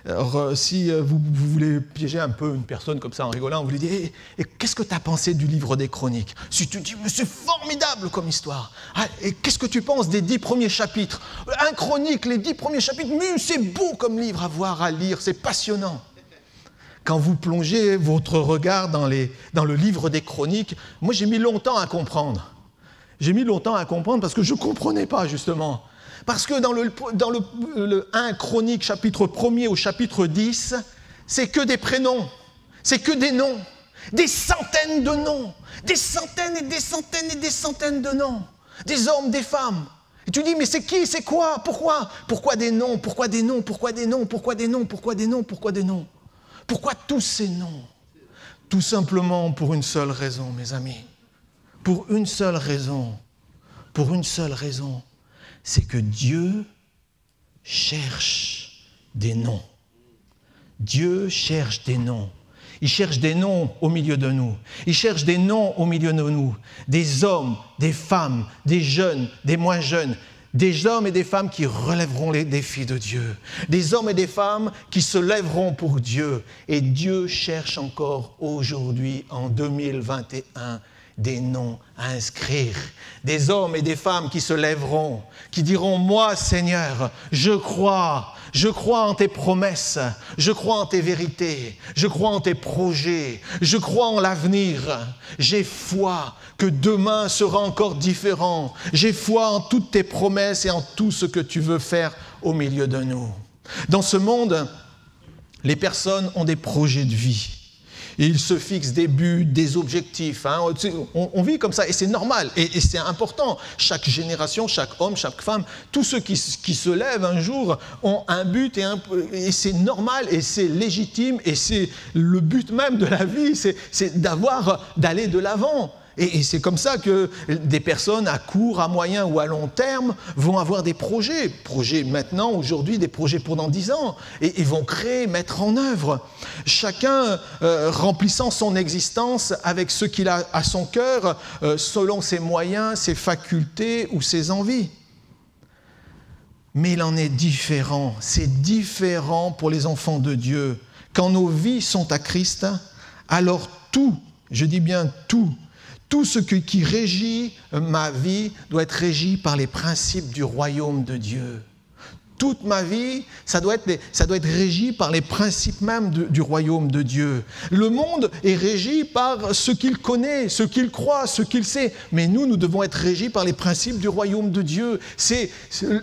C: Alors, si vous voulez piéger un peu une personne comme ça en rigolant, vous lui dites « Et qu'est-ce que tu as pensé du livre des Chroniques ?» Si tu dis « Mais c'est formidable comme histoire. Ah, et qu'est-ce que tu penses des 10 premiers chapitres ?»« Un Chronique, les 10 premiers chapitres, mais c'est beau comme livre à voir, à lire, c'est passionnant. » Quand vous plongez votre regard dans le livre des Chroniques, moi j'ai mis longtemps à comprendre. J'ai mis longtemps à comprendre parce que je ne comprenais pas justement. Parce que dans le 1 Chronique, chapitre 1er au chapitre 10, c'est que des prénoms, c'est que des noms, des centaines de noms, des centaines et des centaines et des centaines de noms, des hommes, des femmes. Et tu dis, mais c'est qui, c'est quoi, pourquoi ? Pourquoi des noms, pourquoi des noms, pourquoi des noms, pourquoi des noms, pourquoi des noms, pourquoi des noms ? Pourquoi tous ces noms ? Tout simplement pour une seule raison, mes amis. Pour une seule raison. Pour une seule raison. C'est que Dieu cherche des noms. Dieu cherche des noms. Il cherche des noms au milieu de nous. Il cherche des noms au milieu de nous. Des hommes, des femmes, des jeunes, des moins jeunes. Des hommes et des femmes qui relèveront les défis de Dieu. Des hommes et des femmes qui se lèveront pour Dieu. Et Dieu cherche encore aujourd'hui, en 2021, des noms à inscrire. Des hommes et des femmes qui se lèveront, qui diront « Moi, Seigneur, je crois en tes promesses, je crois en tes vérités, je crois en tes projets, je crois en l'avenir. J'ai foi que demain sera encore différent. J'ai foi en toutes tes promesses et en tout ce que tu veux faire au milieu de nous. » Dans ce monde, les personnes ont des projets de vie. Et ils se fixent des buts, des objectifs. Hein. On vit comme ça et c'est normal et c'est important. Chaque génération, chaque homme, chaque femme, tous ceux qui se lèvent un jour ont un but et c'est normal et c'est légitime et c'est le but même de la vie, c'est d'aller de l'avant. Et c'est comme ça que des personnes à court, à moyen ou à long terme vont avoir des projets. Projets maintenant, aujourd'hui, des projets pour dans 10 ans. Et ils vont créer, mettre en œuvre. Chacun remplissant son existence avec ce qu'il a à son cœur, selon ses moyens, ses facultés ou ses envies. Mais il en est différent. C'est différent pour les enfants de Dieu. Quand nos vies sont à Christ, alors tout, je dis bien tout ce qui régit ma vie doit être régi par les principes du royaume de Dieu. Toute ma vie, ça doit être régi par les principes même du royaume de Dieu. Le monde est régi par ce qu'il connaît, ce qu'il croit, ce qu'il sait. Mais nous devons être régis par les principes du royaume de Dieu. C'est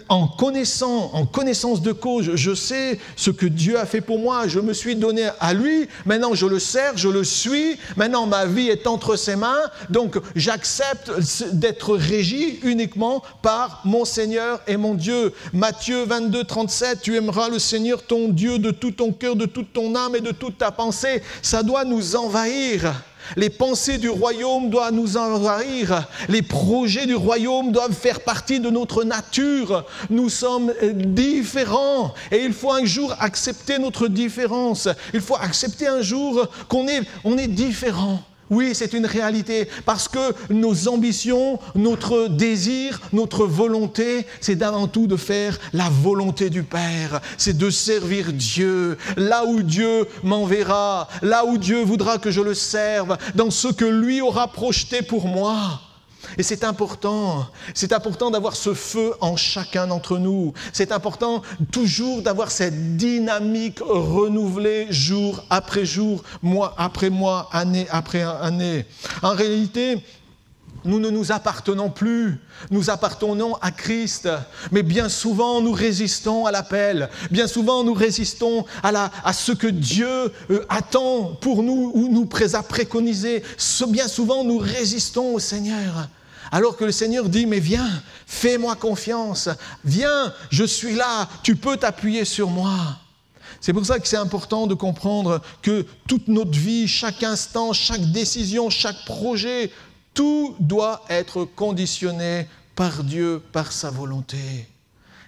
C: en connaissance de cause, je sais ce que Dieu a fait pour moi, je me suis donné à lui, maintenant je le sers, je le suis, maintenant ma vie est entre ses mains, donc j'accepte d'être régi uniquement par mon Seigneur et mon Dieu. Matthieu 22, 37, tu aimeras le Seigneur ton Dieu de tout ton cœur, de toute ton âme et de toute ta pensée. Ça doit nous envahir. Les pensées du royaume doivent nous envahir. Les projets du royaume doivent faire partie de notre nature. Nous sommes différents et il faut un jour accepter notre différence. Il faut accepter un jour qu'on est différent. Oui, c'est une réalité, parce que nos ambitions, notre désir, notre volonté, c'est d'avant tout de faire la volonté du Père. C'est de servir Dieu, là où Dieu m'enverra, là où Dieu voudra que je le serve, dans ce que lui aura projeté pour moi. Et c'est important d'avoir ce feu en chacun d'entre nous. C'est important toujours d'avoir cette dynamique renouvelée jour après jour, mois après mois, année après année. En réalité, nous ne nous appartenons plus, nous appartenons à Christ. Mais bien souvent, nous résistons à l'appel. Bien souvent, nous résistons à ce que Dieu attend pour nous ou nous a préconisé. Bien souvent, nous résistons au Seigneur. Alors que le Seigneur dit, mais viens, fais-moi confiance, viens, je suis là, tu peux t'appuyer sur moi. C'est pour ça que c'est important de comprendre que toute notre vie, chaque instant, chaque décision, chaque projet, tout doit être conditionné par Dieu, par sa volonté.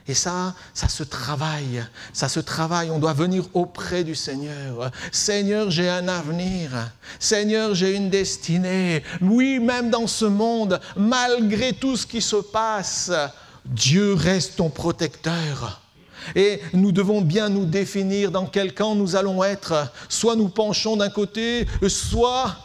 C: Et ça se travaille, on doit venir auprès du Seigneur. Seigneur, j'ai un avenir. Seigneur, j'ai une destinée. Oui, même dans ce monde, malgré tout ce qui se passe, Dieu reste ton protecteur. Et nous devons bien nous définir dans quel camp nous allons être. Soit nous penchons d'un côté, soit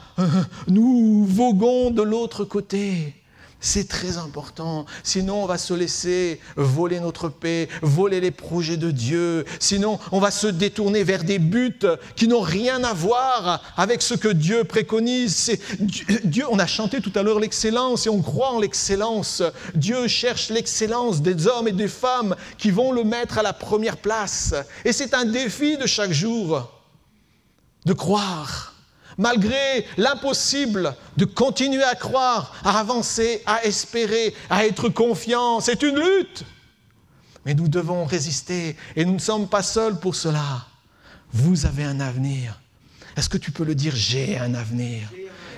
C: nous voguons de l'autre côté. C'est très important, sinon on va se laisser voler notre paix, voler les projets de Dieu, sinon on va se détourner vers des buts qui n'ont rien à voir avec ce que Dieu préconise. Dieu, on a chanté tout à l'heure l'excellence et on croit en l'excellence. Dieu cherche l'excellence des hommes et des femmes qui vont le mettre à la première place. Et c'est un défi de chaque jour de croire. Malgré l'impossible, de continuer à croire, à avancer, à espérer, à être confiant. C'est une lutte. Mais nous devons résister et nous ne sommes pas seuls pour cela. Vous avez un avenir. Est-ce que tu peux le dire, j'ai un avenir?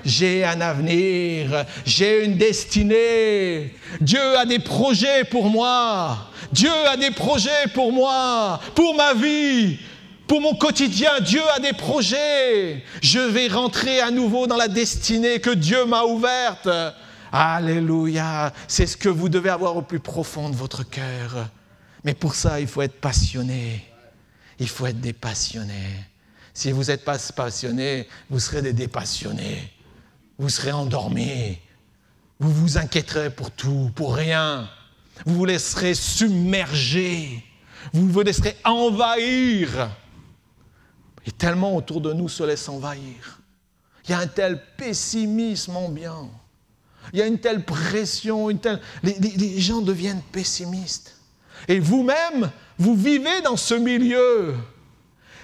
C: j'ai un avenir, j'ai une destinée. Dieu a des projets pour moi. Dieu a des projets pour moi, pour ma vie, pour mon quotidien. Dieu a des projets. Je vais rentrer à nouveau dans la destinée que Dieu m'a ouverte. Alléluia. C'est ce que vous devez avoir au plus profond de votre cœur. Mais pour ça, il faut être passionné. Il faut être des passionnés. Si vous n'êtes pas passionnés, vous serez des dépassionnés. Vous serez endormis. Vous vous inquiéterez pour tout, pour rien. Vous vous laisserez submerger. Vous vous laisserez envahir. Et tellement autour de nous se laisse envahir. Il y a un tel pessimisme ambiant. Il y a une telle pression, les gens deviennent pessimistes. Et vous-même, vous vivez dans ce milieu.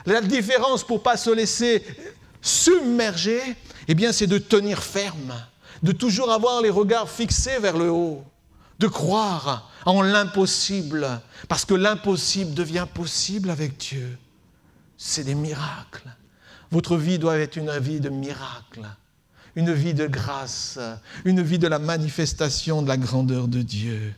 C: La différence pour ne pas se laisser submerger, eh bien, c'est de tenir ferme, de toujours avoir les regards fixés vers le haut, de croire en l'impossible, parce que l'impossible devient possible avec Dieu. C'est des miracles. Votre vie doit être une vie de miracles, une vie de grâce, une vie de la manifestation de la grandeur de Dieu.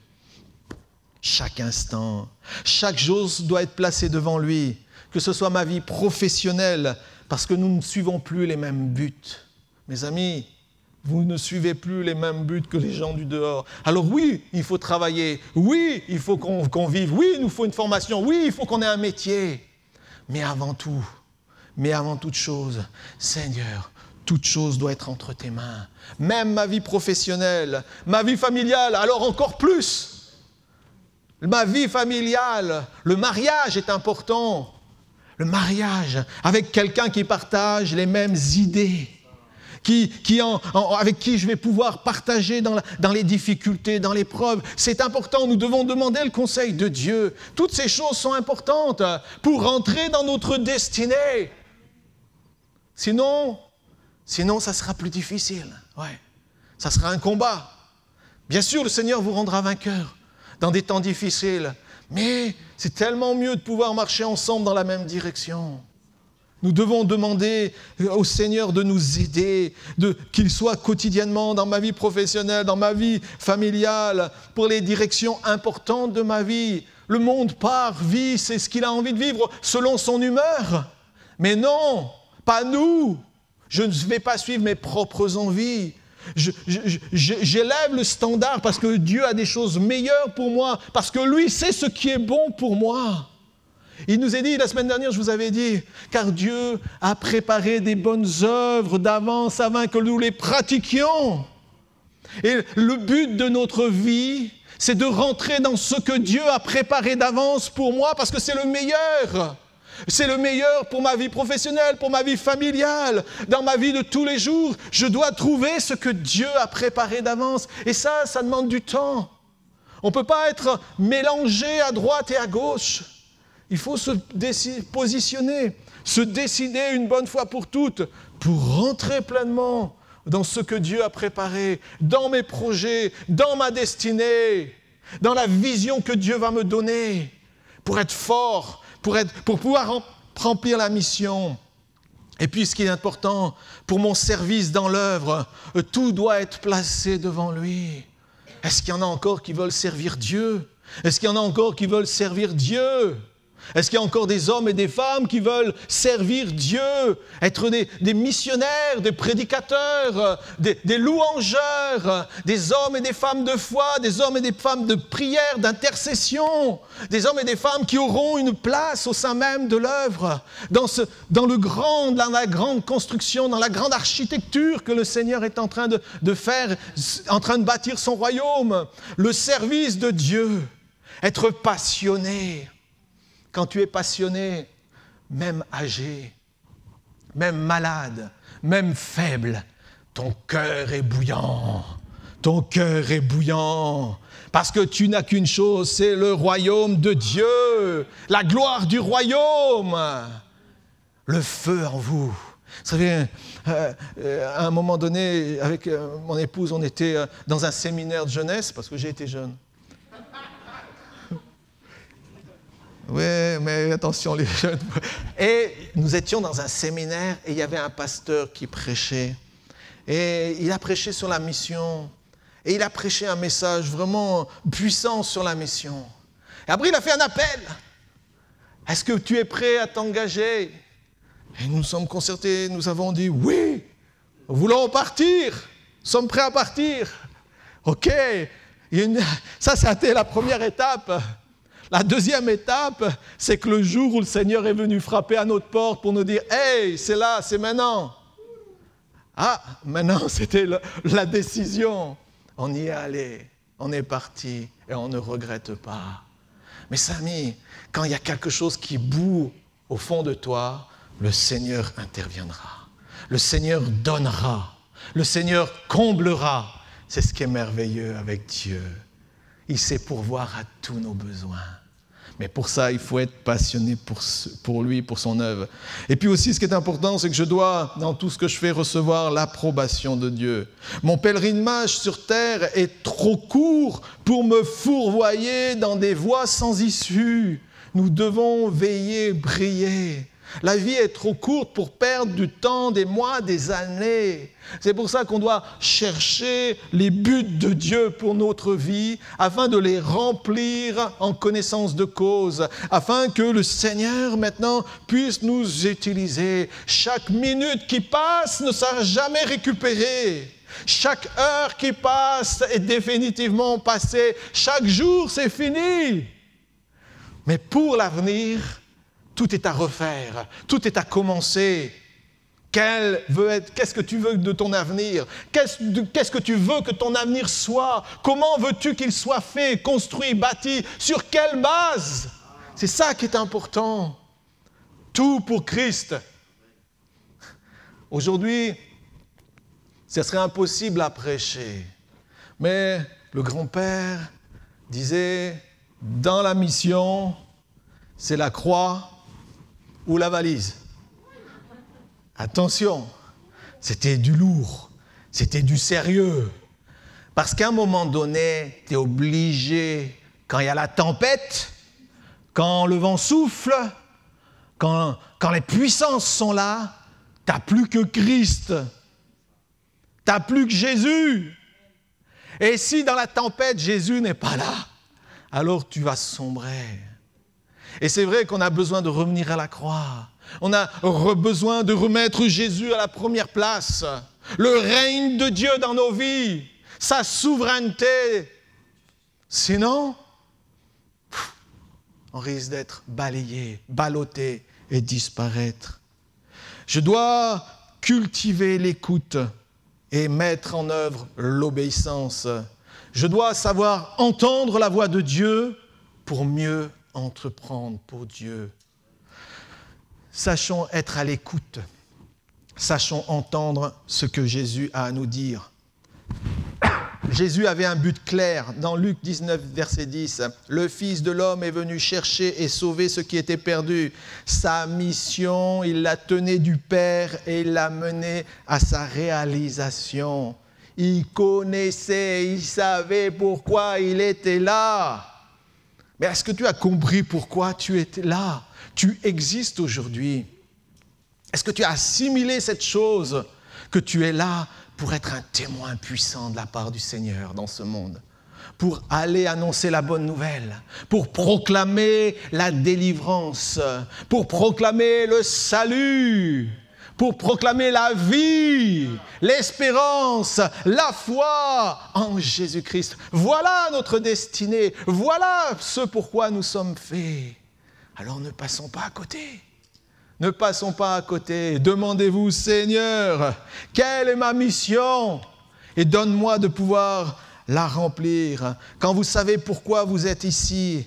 C: Chaque instant, chaque chose doit être placée devant lui, que ce soit ma vie professionnelle, parce que nous ne suivons plus les mêmes buts. Mes amis, vous ne suivez plus les mêmes buts que les gens du dehors. Alors oui, il faut travailler, oui, il faut qu'on vive, oui, il nous faut une formation, oui, il faut qu'on ait un métier. Mais avant toute chose, Seigneur, toute chose doit être entre tes mains. Même ma vie professionnelle, ma vie familiale, alors encore plus. Ma vie familiale, le mariage est important. Le mariage avec quelqu'un qui partage les mêmes idées, avec qui je vais pouvoir partager dans les difficultés, dans l'épreuve. C'est important, nous devons demander le conseil de Dieu. Toutes ces choses sont importantes pour rentrer dans notre destinée. Sinon, ça sera plus difficile. Ouais. Ça sera un combat. Bien sûr, le Seigneur vous rendra vainqueur dans des temps difficiles. Mais c'est tellement mieux de pouvoir marcher ensemble dans la même direction. Nous devons demander au Seigneur de nous aider, qu'il soit quotidiennement dans ma vie professionnelle, dans ma vie familiale, pour les directions importantes de ma vie. Le monde vit, c'est ce qu'il a envie de vivre selon son humeur. Mais non, pas nous. Je ne vais pas suivre mes propres envies. J'élève le standard parce que Dieu a des choses meilleures pour moi, parce que lui sait ce qui est bon pour moi. Il nous a dit, la semaine dernière, je vous avais dit, car Dieu a préparé des bonnes œuvres d'avance avant que nous les pratiquions. Et le but de notre vie, c'est de rentrer dans ce que Dieu a préparé d'avance pour moi, parce que c'est le meilleur. C'est le meilleur pour ma vie professionnelle, pour ma vie familiale, dans ma vie de tous les jours. Je dois trouver ce que Dieu a préparé d'avance. Et ça demande du temps. On ne peut pas être mélangé à droite et à gauche. Il faut se positionner, se décider une bonne fois pour toutes, pour rentrer pleinement dans ce que Dieu a préparé, dans mes projets, dans ma destinée, dans la vision que Dieu va me donner, pour être fort, pour pouvoir remplir la mission. Et puis ce qui est important, pour mon service dans l'œuvre, tout doit être placé devant lui. Est-ce qu'il y en a encore qui veulent servir Dieu? Est-ce qu'il y en a encore qui veulent servir Dieu? Est-ce qu'il y a encore des hommes et des femmes qui veulent servir Dieu, être des missionnaires, des prédicateurs, des louangeurs, des hommes et des femmes de foi, des hommes et des femmes de prière, d'intercession, des hommes et des femmes qui auront une place au sein même de l'œuvre, dans la grande construction, dans la grande architecture que le Seigneur est en train de faire, en train de bâtir son royaume, le service de Dieu, être passionné. Quand tu es passionné, même âgé, même malade, même faible, ton cœur est bouillant. Ton cœur est bouillant. Parce que tu n'as qu'une chose, c'est le royaume de Dieu. La gloire du royaume. Le feu en vous. Vous savez, à un moment donné, avec mon épouse, on était dans un séminaire de jeunesse, parce que j'ai été jeune. Oui, mais attention les jeunes. Et nous étions dans un séminaire et il y avait un pasteur qui prêchait. Et il a prêché sur la mission. Et il a prêché un message vraiment puissant sur la mission. Et après, il a fait un appel. Est-ce que tu es prêt à t'engager? Et nous nous sommes concertés, nous avons dit oui, nous voulons partir, nous sommes prêts à partir. Ok, ça c'était la première étape. La deuxième étape, c'est que le jour où le Seigneur est venu frapper à notre porte pour nous dire « Hey, c'est là, c'est maintenant !» Ah, maintenant c'était la décision. On y est allé, on est parti et on ne regrette pas. Mes amis, quand il y a quelque chose qui bout au fond de toi, le Seigneur interviendra. Le Seigneur donnera. Le Seigneur comblera. C'est ce qui est merveilleux avec Dieu. Il sait pourvoir à tous nos besoins. Mais pour ça, il faut être passionné pour lui, pour son œuvre. Et puis aussi, ce qui est important, c'est que je dois, dans tout ce que je fais, recevoir l'approbation de Dieu. Mon pèlerinage sur terre est trop court pour me fourvoyer dans des voies sans issue. Nous devons veiller, briller. La vie est trop courte pour perdre du temps, des mois, des années. C'est pour ça qu'on doit chercher les buts de Dieu pour notre vie, afin de les remplir en connaissance de cause, afin que le Seigneur maintenant puisse nous utiliser. Chaque minute qui passe ne sera jamais récupérée. Chaque heure qui passe est définitivement passée. Chaque jour, c'est fini. Mais pour l'avenir, tout est à refaire, tout est à commencer. Qu'est-ce que tu veux de ton avenir? Qu'est-ce que tu veux que ton avenir soit? Comment veux-tu qu'il soit fait, construit, bâti? Sur quelle base? C'est ça qui est important. Tout pour Christ. Aujourd'hui, ce serait impossible à prêcher. Mais le grand-père disait, dans la mission, c'est la croix ou la valise. Attention, c'était du lourd, c'était du sérieux. Parce qu'à un moment donné, tu es obligé, quand il y a la tempête, quand le vent souffle, quand les puissances sont là, tu n'as plus que Christ, tu n'as plus que Jésus. Et si dans la tempête, Jésus n'est pas là, alors tu vas sombrer. Et c'est vrai qu'on a besoin de revenir à la croix. On a besoin de remettre Jésus à la première place. Le règne de Dieu dans nos vies, sa souveraineté. Sinon, on risque d'être balayé, ballotté et disparaître. Je dois cultiver l'écoute et mettre en œuvre l'obéissance. Je dois savoir entendre la voix de Dieu pour mieux entreprendre pour Dieu. Sachons être à l'écoute. Sachons entendre ce que Jésus a à nous dire. Jésus avait un but clair dans Luc 19, verset 10. Le Fils de l'homme est venu chercher et sauver ce qui était perdu. Sa mission, il la tenait du Père et il l'a menée à sa réalisation. Il connaissait, il savait pourquoi il était là. Mais est-ce que tu as compris pourquoi tu étais là? Tu existes aujourd'hui. Est-ce que tu as assimilé cette chose que tu es là pour être un témoin puissant de la part du Seigneur dans ce monde? Pour aller annoncer la bonne nouvelle, pour proclamer la délivrance, pour proclamer le salut, pour proclamer la vie, l'espérance, la foi en Jésus-Christ. Voilà notre destinée, voilà ce pourquoi nous sommes faits. Alors ne passons pas à côté. Ne passons pas à côté. Demandez-vous, Seigneur, quelle est ma mission? Et donne-moi de pouvoir la remplir. Quand vous savez pourquoi vous êtes ici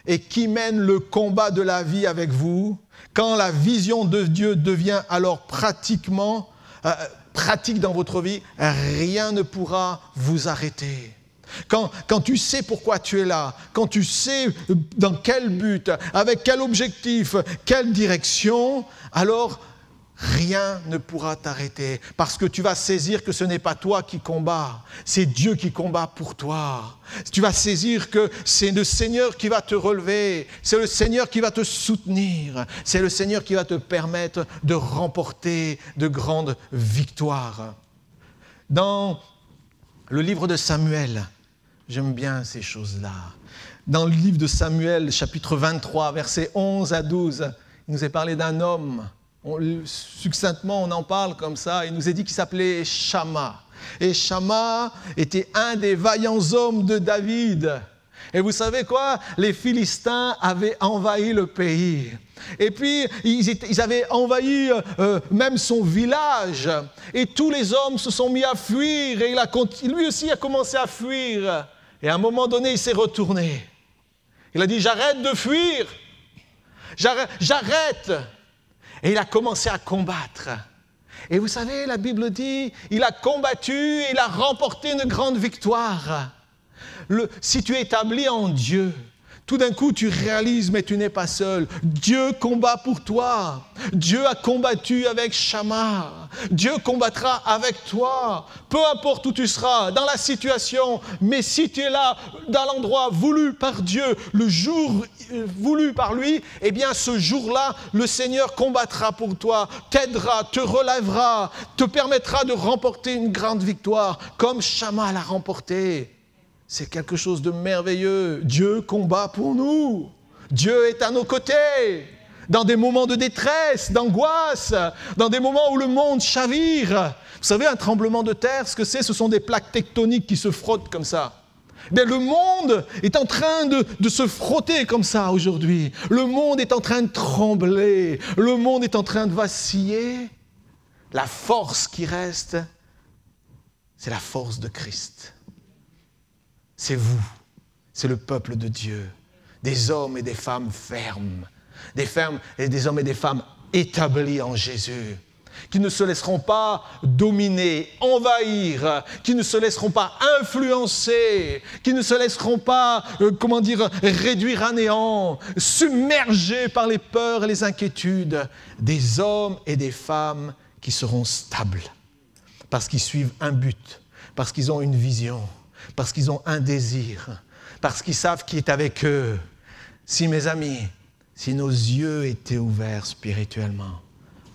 C: et qui mène le combat de la vie avec vous, quand la vision de Dieu devient alors pratique dans votre vie, rien ne pourra vous arrêter. Quand tu sais pourquoi tu es là, quand tu sais dans quel but, avec quel objectif, quelle direction, alors rien ne pourra t'arrêter. Parce que tu vas saisir que ce n'est pas toi qui combats, c'est Dieu qui combat pour toi. Tu vas saisir que c'est le Seigneur qui va te relever, c'est le Seigneur qui va te soutenir, c'est le Seigneur qui va te permettre de remporter de grandes victoires. Dans le livre de Samuel, j'aime bien ces choses-là. Dans le livre de Samuel, chapitre 23, versets 11 à 12, il nous est parlé d'un homme. Succinctement, on en parle comme ça. Il nous est dit qu'il s'appelait Shamma. Et Shamma était un des vaillants hommes de David. Et vous savez quoi? Les Philistins avaient envahi le pays. Et puis, ils avaient envahi même son village. Et tous les hommes se sont mis à fuir. Et lui aussi a commencé à fuir. Et à un moment donné, il s'est retourné. Il a dit, j'arrête de fuir. J'arrête. Et il a commencé à combattre. Et vous savez, la Bible dit, il a combattu, il a remporté une grande victoire. Si tu es établi en Dieu, tout d'un coup tu réalises, mais tu n'es pas seul. Dieu combat pour toi. Dieu a combattu avec Shamma. Dieu combattra avec toi. Peu importe où tu seras, dans la situation, mais si tu es là, dans l'endroit voulu par Dieu, le jour voulu par lui, eh bien ce jour-là, le Seigneur combattra pour toi, t'aidera, te relèvera, te permettra de remporter une grande victoire, comme Shamma l'a remporté. C'est quelque chose de merveilleux. Dieu combat pour nous. Dieu est à nos côtés. Dans des moments de détresse, d'angoisse, dans des moments où le monde chavire. Vous savez, un tremblement de terre, ce que c'est? Ce sont des plaques tectoniques qui se frottent comme ça. Mais le monde est en train de se frotter comme ça aujourd'hui. Le monde est en train de trembler. Le monde est en train de vaciller. La force qui reste, c'est la force de Christ. C'est vous, c'est le peuple de Dieu, des hommes et des femmes fermes, des hommes et des femmes établis en Jésus, qui ne se laisseront pas dominer, envahir, qui ne se laisseront pas influencer, qui ne se laisseront pas, réduire à néant, submergés par les peurs et les inquiétudes, des hommes et des femmes qui seront stables, parce qu'ils suivent un but, parce qu'ils ont une vision, parce qu'ils ont un désir, parce qu'ils savent qui est avec eux. Si, mes amis, si nos yeux étaient ouverts spirituellement,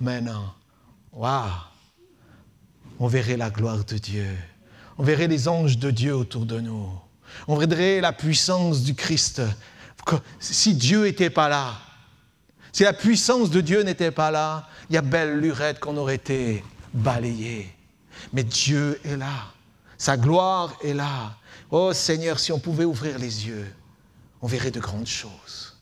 C: maintenant, waouh, on verrait la gloire de Dieu. On verrait les anges de Dieu autour de nous. On verrait la puissance du Christ. Si Dieu n'était pas là, si la puissance de Dieu n'était pas là, il y a belle lurette qu'on aurait été balayé. Mais Dieu est là. Sa gloire est là. Oh Seigneur, si on pouvait ouvrir les yeux, on verrait de grandes choses.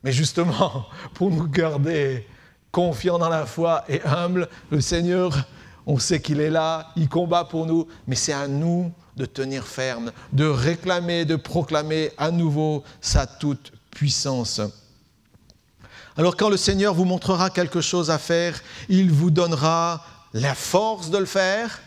C: Mais justement, pour nous garder confiants dans la foi et humbles, le Seigneur, on sait qu'il est là, il combat pour nous, mais c'est à nous de tenir ferme, de réclamer, de proclamer à nouveau sa toute puissance. Alors quand le Seigneur vous montrera quelque chose à faire, il vous donnera la force de le faire.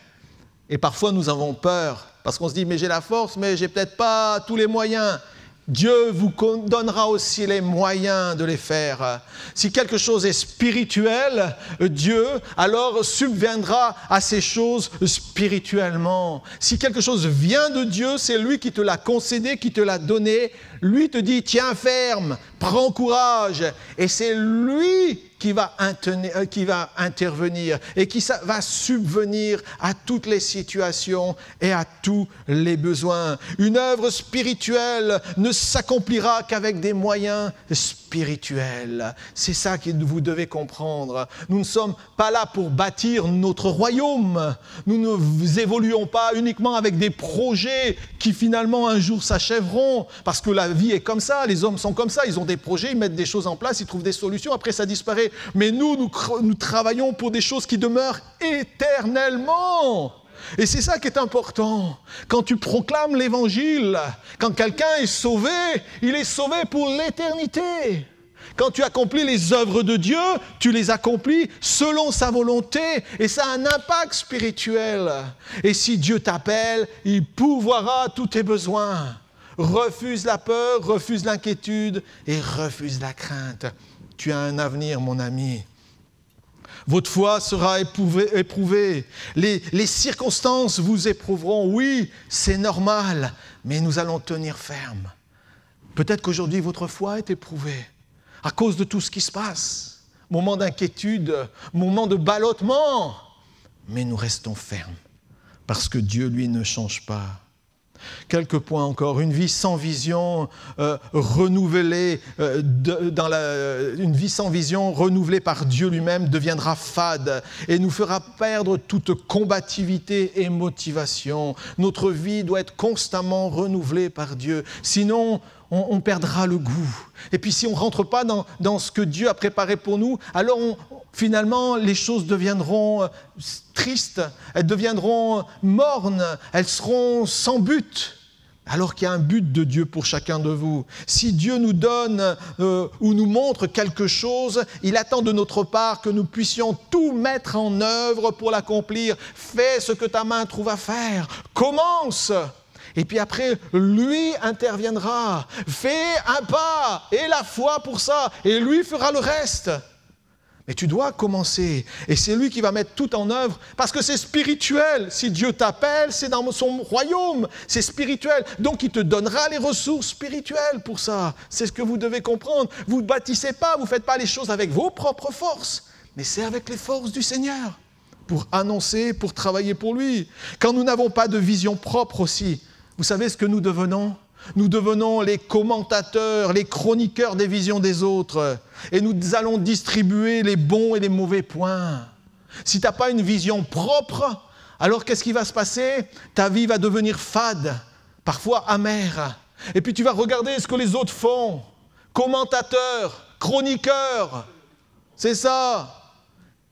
C: Et parfois, nous avons peur, parce qu'on se dit, mais j'ai la force, mais j'ai peut-être pas tous les moyens. Dieu vous donnera aussi les moyens de les faire. Si quelque chose est spirituel, Dieu alors subviendra à ces choses spirituellement. Si quelque chose vient de Dieu, c'est lui qui te l'a concédé, qui te l'a donné. Lui te dit, tiens ferme, prends courage. Et c'est lui qui va intervenir et qui va subvenir à toutes les situations et à tous les besoins. Une œuvre spirituelle ne s'accomplira qu'avec des moyens spirituels. C'est ça que vous devez comprendre. Nous ne sommes pas là pour bâtir notre royaume. Nous ne évoluons pas uniquement avec des projets qui finalement un jour s'achèveront, parce que la vie est comme ça, les hommes sont comme ça, ils ont des projets, ils mettent des choses en place, ils trouvent des solutions, après ça disparaît. Mais nous travaillons pour des choses qui demeurent éternellement. Et c'est ça qui est important. Quand tu proclames l'Évangile, quand quelqu'un est sauvé, il est sauvé pour l'éternité. Quand tu accomplis les œuvres de Dieu, tu les accomplis selon sa volonté et ça a un impact spirituel. Et si Dieu t'appelle, il pourvoira tous tes besoins. Refuse la peur, refuse l'inquiétude et refuse la crainte. Tu as un avenir, mon ami. Votre foi sera éprouvée. Les circonstances vous éprouveront. Oui, c'est normal, mais nous allons tenir ferme. Peut-être qu'aujourd'hui, votre foi est éprouvée à cause de tout ce qui se passe. Moment d'inquiétude, moment de ballottement. Mais nous restons fermes parce que Dieu, lui, ne change pas. Quelques points encore. Une vie sans vision renouvelée, une vie sans vision renouvelée par Dieu lui-même deviendra fade et nous fera perdre toute combativité et motivation. Notre vie doit être constamment renouvelée par Dieu. Sinon, on perdra le goût. Et puis si on ne rentre pas dans ce que Dieu a préparé pour nous, alors finalement les choses deviendront tristes, elles deviendront mornes, elles seront sans but. Alors qu'il y a un but de Dieu pour chacun de vous. Si Dieu nous donne ou nous montre quelque chose, il attend de notre part que nous puissions tout mettre en œuvre pour l'accomplir. Fais ce que ta main trouve à faire. Commence. Et puis après, lui interviendra. Fais un pas et la foi pour ça. Et lui fera le reste. Mais tu dois commencer. Et c'est lui qui va mettre tout en œuvre. Parce que c'est spirituel. Si Dieu t'appelle, c'est dans son royaume. C'est spirituel. Donc il te donnera les ressources spirituelles pour ça. C'est ce que vous devez comprendre. Vous ne bâtissez pas, vous ne faites pas les choses avec vos propres forces. Mais c'est avec les forces du Seigneur. Pour annoncer, pour travailler pour lui. Quand nous n'avons pas de vision propre aussi, vous savez ce que nous devenons ? Nous devenons les commentateurs, les chroniqueurs des visions des autres. Et nous allons distribuer les bons et les mauvais points. Si tu n'as pas une vision propre, alors qu'est-ce qui va se passer ? Ta vie va devenir fade, parfois amère. Et puis tu vas regarder ce que les autres font. Commentateurs, chroniqueurs, c'est ça.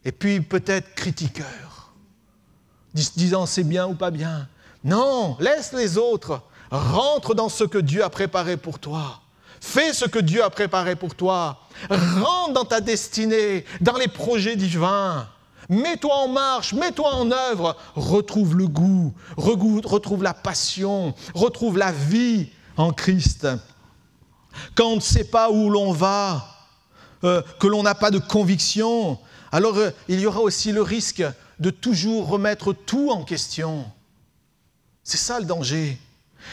C: Et puis peut-être critiqueurs, disant c'est bien ou pas bien. Non, laisse les autres. Rentre dans ce que Dieu a préparé pour toi. Fais ce que Dieu a préparé pour toi. Rentre dans ta destinée, dans les projets divins. Mets-toi en marche, mets-toi en œuvre. Retrouve le goût, retrouve la passion, retrouve la vie en Christ. Quand on ne sait pas où l'on va, que l'on n'a pas de conviction, alors il y aura aussi le risque de toujours remettre tout en question. C'est ça le danger.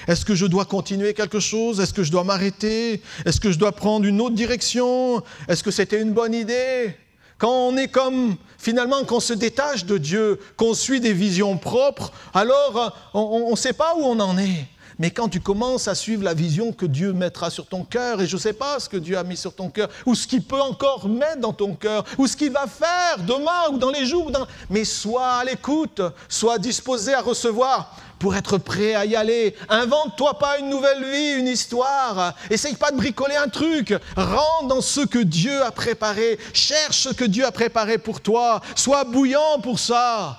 C: Est-ce que je dois continuer quelque chose ? Est-ce que je dois m'arrêter ? Est-ce que je dois prendre une autre direction ? Est-ce que c'était une bonne idée ? Quand on est comme, finalement, qu'on se détache de Dieu, qu'on suit des visions propres, alors on ne sait pas où on en est. Mais quand tu commences à suivre la vision que Dieu mettra sur ton cœur, et je ne sais pas ce que Dieu a mis sur ton cœur, ou ce qu'il peut encore mettre dans ton cœur, ou ce qu'il va faire demain, ou dans les jours, mais sois à l'écoute, sois disposé à recevoir pour être prêt à y aller. Invente-toi pas une nouvelle vie, une histoire. Essaye pas de bricoler un truc. Rentre dans ce que Dieu a préparé. Cherche ce que Dieu a préparé pour toi. Sois bouillant pour ça.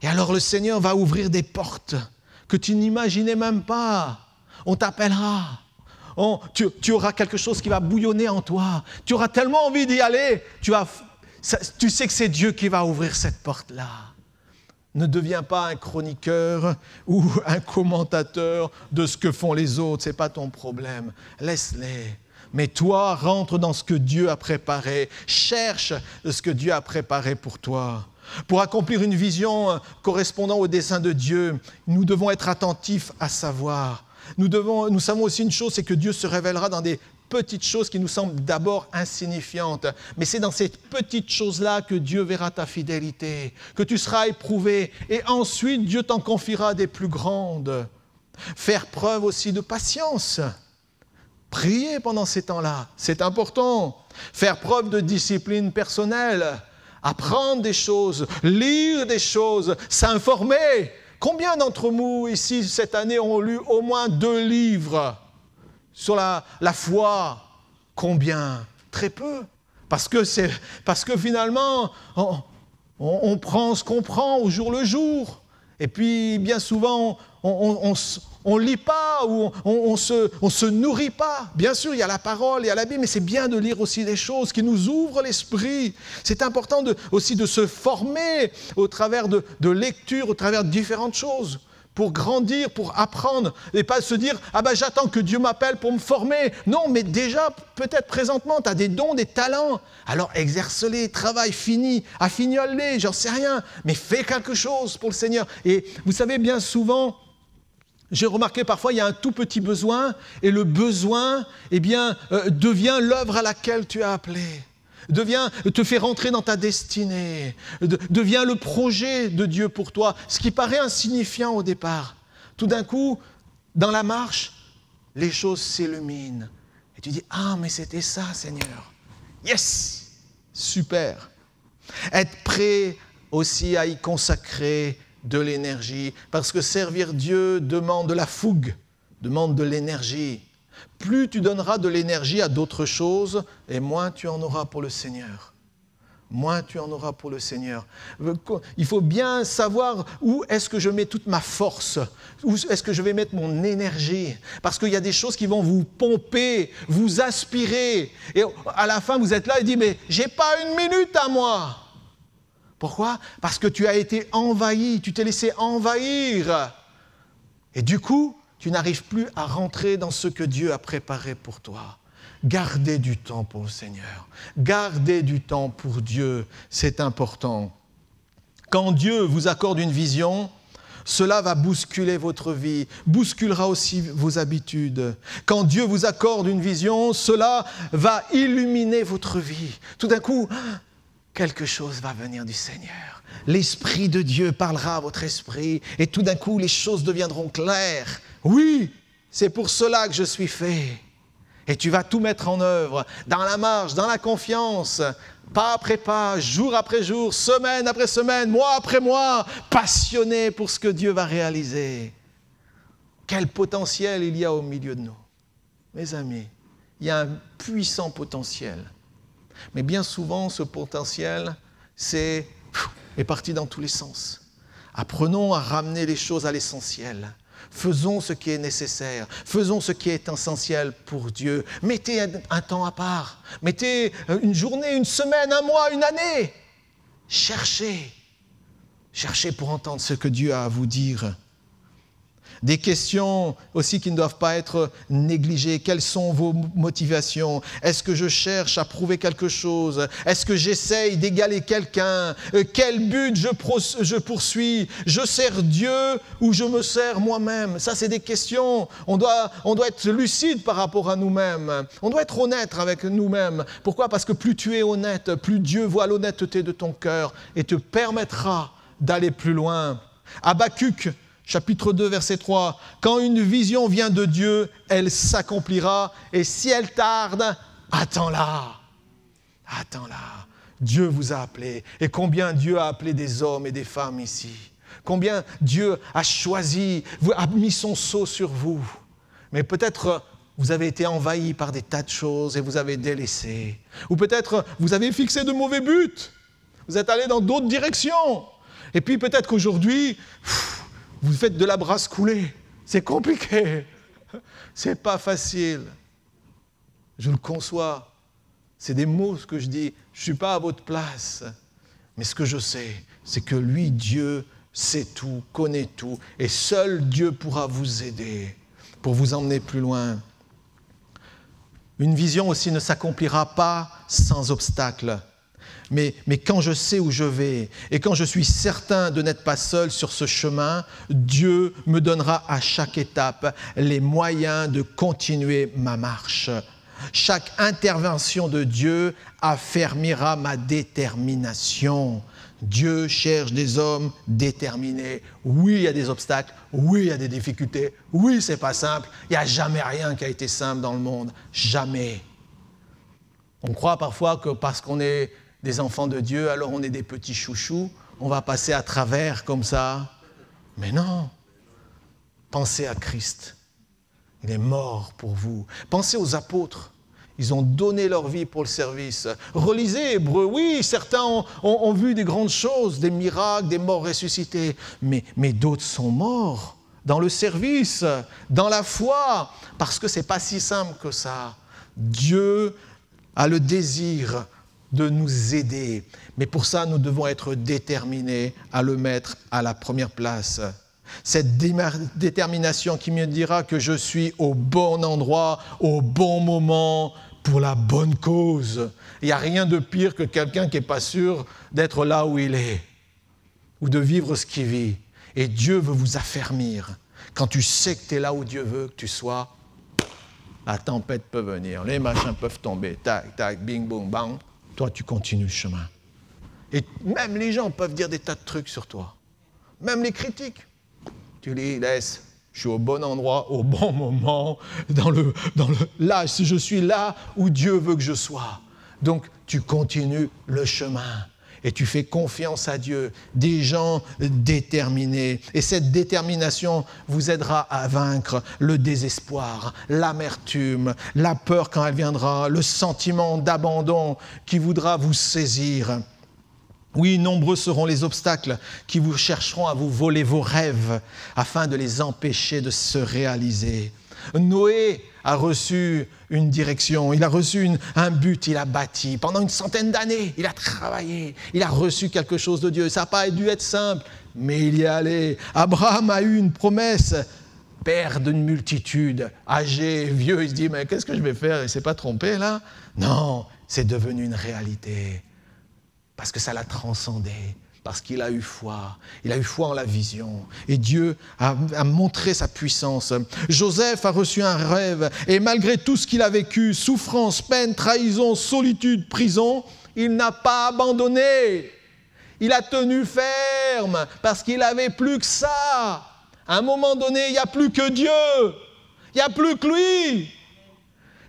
C: Et alors le Seigneur va ouvrir des portes que tu n'imaginais même pas. On t'appellera. Tu auras quelque chose qui va bouillonner en toi. Tu auras tellement envie d'y aller. Tu sais que c'est Dieu qui va ouvrir cette porte-là. Ne deviens pas un chroniqueur ou un commentateur de ce que font les autres. Ce n'est pas ton problème. Laisse-les. Mais toi, rentre dans ce que Dieu a préparé. Cherche ce que Dieu a préparé pour toi. Pour accomplir une vision correspondant au dessein de Dieu, nous devons être attentifs à savoir. Nous savons aussi une chose, c'est que Dieu se révélera dans des petites choses qui nous semblent d'abord insignifiantes. Mais c'est dans ces petites choses-là que Dieu verra ta fidélité, que tu seras éprouvé. Et ensuite, Dieu t'en confiera des plus grandes. Faire preuve aussi de patience. Prier pendant ces temps-là, c'est important. Faire preuve de discipline personnelle. Apprendre des choses, lire des choses, s'informer. Combien d'entre vous ici cette année ont lu au moins 2 livres sur la foi? Combien? Très peu. Parce que finalement, on prend ce qu'on prend au jour le jour. Et puis bien souvent, on lit pas ou on se nourrit pas. Bien sûr, il y a la parole, il y a la Bible, mais c'est bien de lire aussi des choses qui nous ouvrent l'esprit. C'est important aussi de se former au travers de lectures, au travers de différentes choses, pour grandir, pour apprendre, et pas se dire « Ah ben j'attends que Dieu m'appelle pour me former ». Non, mais déjà, peut-être présentement, tu as des dons, des talents. Alors exerce-les, travaille, affignole-les, j'en sais rien. Mais fais quelque chose pour le Seigneur. Et vous savez, bien souvent, j'ai remarqué parfois, il y a un tout petit besoin, et le besoin, devient l'œuvre à laquelle tu es appelé. te fait rentrer dans ta destinée, devient le projet de Dieu pour toi, ce qui paraît insignifiant au départ. Tout d'un coup, dans la marche, les choses s'illuminent. Et tu dis, ah, mais c'était ça, Seigneur. Yes! Super! Être prêt aussi à y consacrer de l'énergie, parce que servir Dieu demande de la fougue, demande de l'énergie. Plus tu donneras de l'énergie à d'autres choses, et moins tu en auras pour le Seigneur. Moins tu en auras pour le Seigneur. Il faut bien savoir où est-ce que je mets toute ma force, où est-ce que je vais mettre mon énergie. Parce qu'il y a des choses qui vont vous pomper, vous aspirer. Et à la fin, vous êtes là et dites, mais j'ai pas une minute à moi. Pourquoi? Parce que tu as été envahi, tu t'es laissé envahir. Et du coup, tu n'arrives plus à rentrer dans ce que Dieu a préparé pour toi. Gardez du temps pour le Seigneur. Gardez du temps pour Dieu, c'est important. Quand Dieu vous accorde une vision, cela va bousculer votre vie, bousculera aussi vos habitudes. Quand Dieu vous accorde une vision, cela va illuminer votre vie. Tout d'un coup, quelque chose va venir du Seigneur. L'Esprit de Dieu parlera à votre esprit et tout d'un coup, les choses deviendront claires. Oui, c'est pour cela que je suis fait. Et tu vas tout mettre en œuvre, dans la marche, dans la confiance, pas après pas, jour après jour, semaine après semaine, mois après mois, passionné pour ce que Dieu va réaliser. Quel potentiel il y a au milieu de nous. Mes amis, il y a un puissant potentiel. Mais bien souvent, ce potentiel est parti dans tous les sens. Apprenons à ramener les choses à l'essentiel. Faisons ce qui est nécessaire, faisons ce qui est essentiel pour Dieu. Mettez un temps à part, mettez une journée, une semaine, un mois, une année. Cherchez pour entendre ce que Dieu a à vous dire. Des questions aussi qui ne doivent pas être négligées. Quelles sont vos motivations? Est-ce que je cherche à prouver quelque chose? Est-ce que j'essaye d'égaler quelqu'un? Quel but je poursuis? Je sers Dieu ou je me sers moi-même? Ça, c'est des questions. On doit être lucide par rapport à nous-mêmes. On doit être honnête avec nous-mêmes. Pourquoi? Parce que plus tu es honnête, plus Dieu voit l'honnêteté de ton cœur et te permettra d'aller plus loin. Habakkuk, chapitre 2, verset 3. « Quand une vision vient de Dieu, elle s'accomplira, et si elle tarde, attends-la. » Attends-la. Dieu vous a appelé. Et combien Dieu a appelé des hommes et des femmes ici. Combien Dieu a choisi, a mis son sceau sur vous. Mais peut-être vous avez été envahi par des tas de choses et vous avez délaissé. Ou peut-être vous avez fixé de mauvais buts. Vous êtes allé dans d'autres directions. Et puis peut-être qu'aujourd'hui, vous faites de la brasse coulée. C'est compliqué. C'est pas facile. Je le conçois. C'est des mots ce que je dis. Je ne suis pas à votre place. Mais ce que je sais, c'est que lui, Dieu, sait tout, connaît tout. Et seul Dieu pourra vous aider pour vous emmener plus loin. Une vision aussi ne s'accomplira pas sans obstacle. Mais quand je sais où je vais et quand je suis certain de n'être pas seul sur ce chemin, Dieu me donnera à chaque étape les moyens de continuer ma marche. Chaque intervention de Dieu affermira ma détermination. Dieu cherche des hommes déterminés. Oui, il y a des obstacles. Oui, il y a des difficultés. Oui, c'est pas simple. Il n'y a jamais rien qui a été simple dans le monde. Jamais. On croit parfois que parce qu'on est des enfants de Dieu, alors on est des petits chouchous, on va passer à travers comme ça. Mais non. Pensez à Christ. Il est mort pour vous. Pensez aux apôtres. Ils ont donné leur vie pour le service. Relisez Hébreux. Oui, certains ont vu des grandes choses, des miracles, des morts ressuscités. Mais d'autres sont morts dans le service, dans la foi, parce que ce n'est pas si simple que ça. Dieu a le désir de nous aider. Mais pour ça, nous devons être déterminés à le mettre à la première place. Cette détermination qui me dira que je suis au bon endroit, au bon moment, pour la bonne cause. Il n'y a rien de pire que quelqu'un qui n'est pas sûr d'être là où il est, ou de vivre ce qu'il vit. Et Dieu veut vous affermir. Quand tu sais que tu es là où Dieu veut que tu sois, la tempête peut venir, les machins peuvent tomber, tac, tac, bing, boum, bang. toi, tu continues le chemin. Et même les gens peuvent dire des tas de trucs sur toi. Même les critiques. Tu les laisses. Je suis au bon endroit, au bon moment, là, je suis là où Dieu veut que je sois. Donc, tu continues le chemin et tu fais confiance à Dieu, des gens déterminés. Et cette détermination vous aidera à vaincre le désespoir, l'amertume, la peur quand elle viendra, le sentiment d'abandon qui voudra vous saisir. Oui, nombreux seront les obstacles qui vous chercheront à vous voler vos rêves afin de les empêcher de se réaliser. Noé a reçu une direction, il a reçu un but, il a bâti. Pendant une centaine d'années, il a travaillé, il a reçu quelque chose de Dieu. Ça n'a pas dû être simple, mais il y est allé. Abraham a eu une promesse, père d'une multitude, âgé, vieux. Il se dit, mais qu'est-ce que je vais faire? Il ne s'est pas trompé là? Non, c'est devenu une réalité. Parce que ça l'a transcendé, parce qu'il a eu foi. Il a eu foi en la vision. Et Dieu a montré sa puissance. Joseph a reçu un rêve. Et malgré tout ce qu'il a vécu, souffrance, peine, trahison, solitude, prison, il n'a pas abandonné. Il a tenu ferme parce qu'il n'avait plus que ça. À un moment donné, il n'y a plus que Dieu. Il n'y a plus que lui.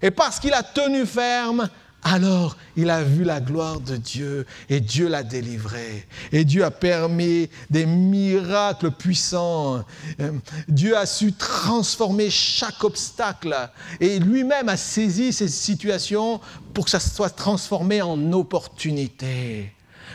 C: Et parce qu'il a tenu ferme, alors, il a vu la gloire de Dieu et Dieu l'a délivré. Et Dieu a permis des miracles puissants. Dieu a su transformer chaque obstacle. Et lui-même a saisi ces situations pour que ça soit transformé en opportunité.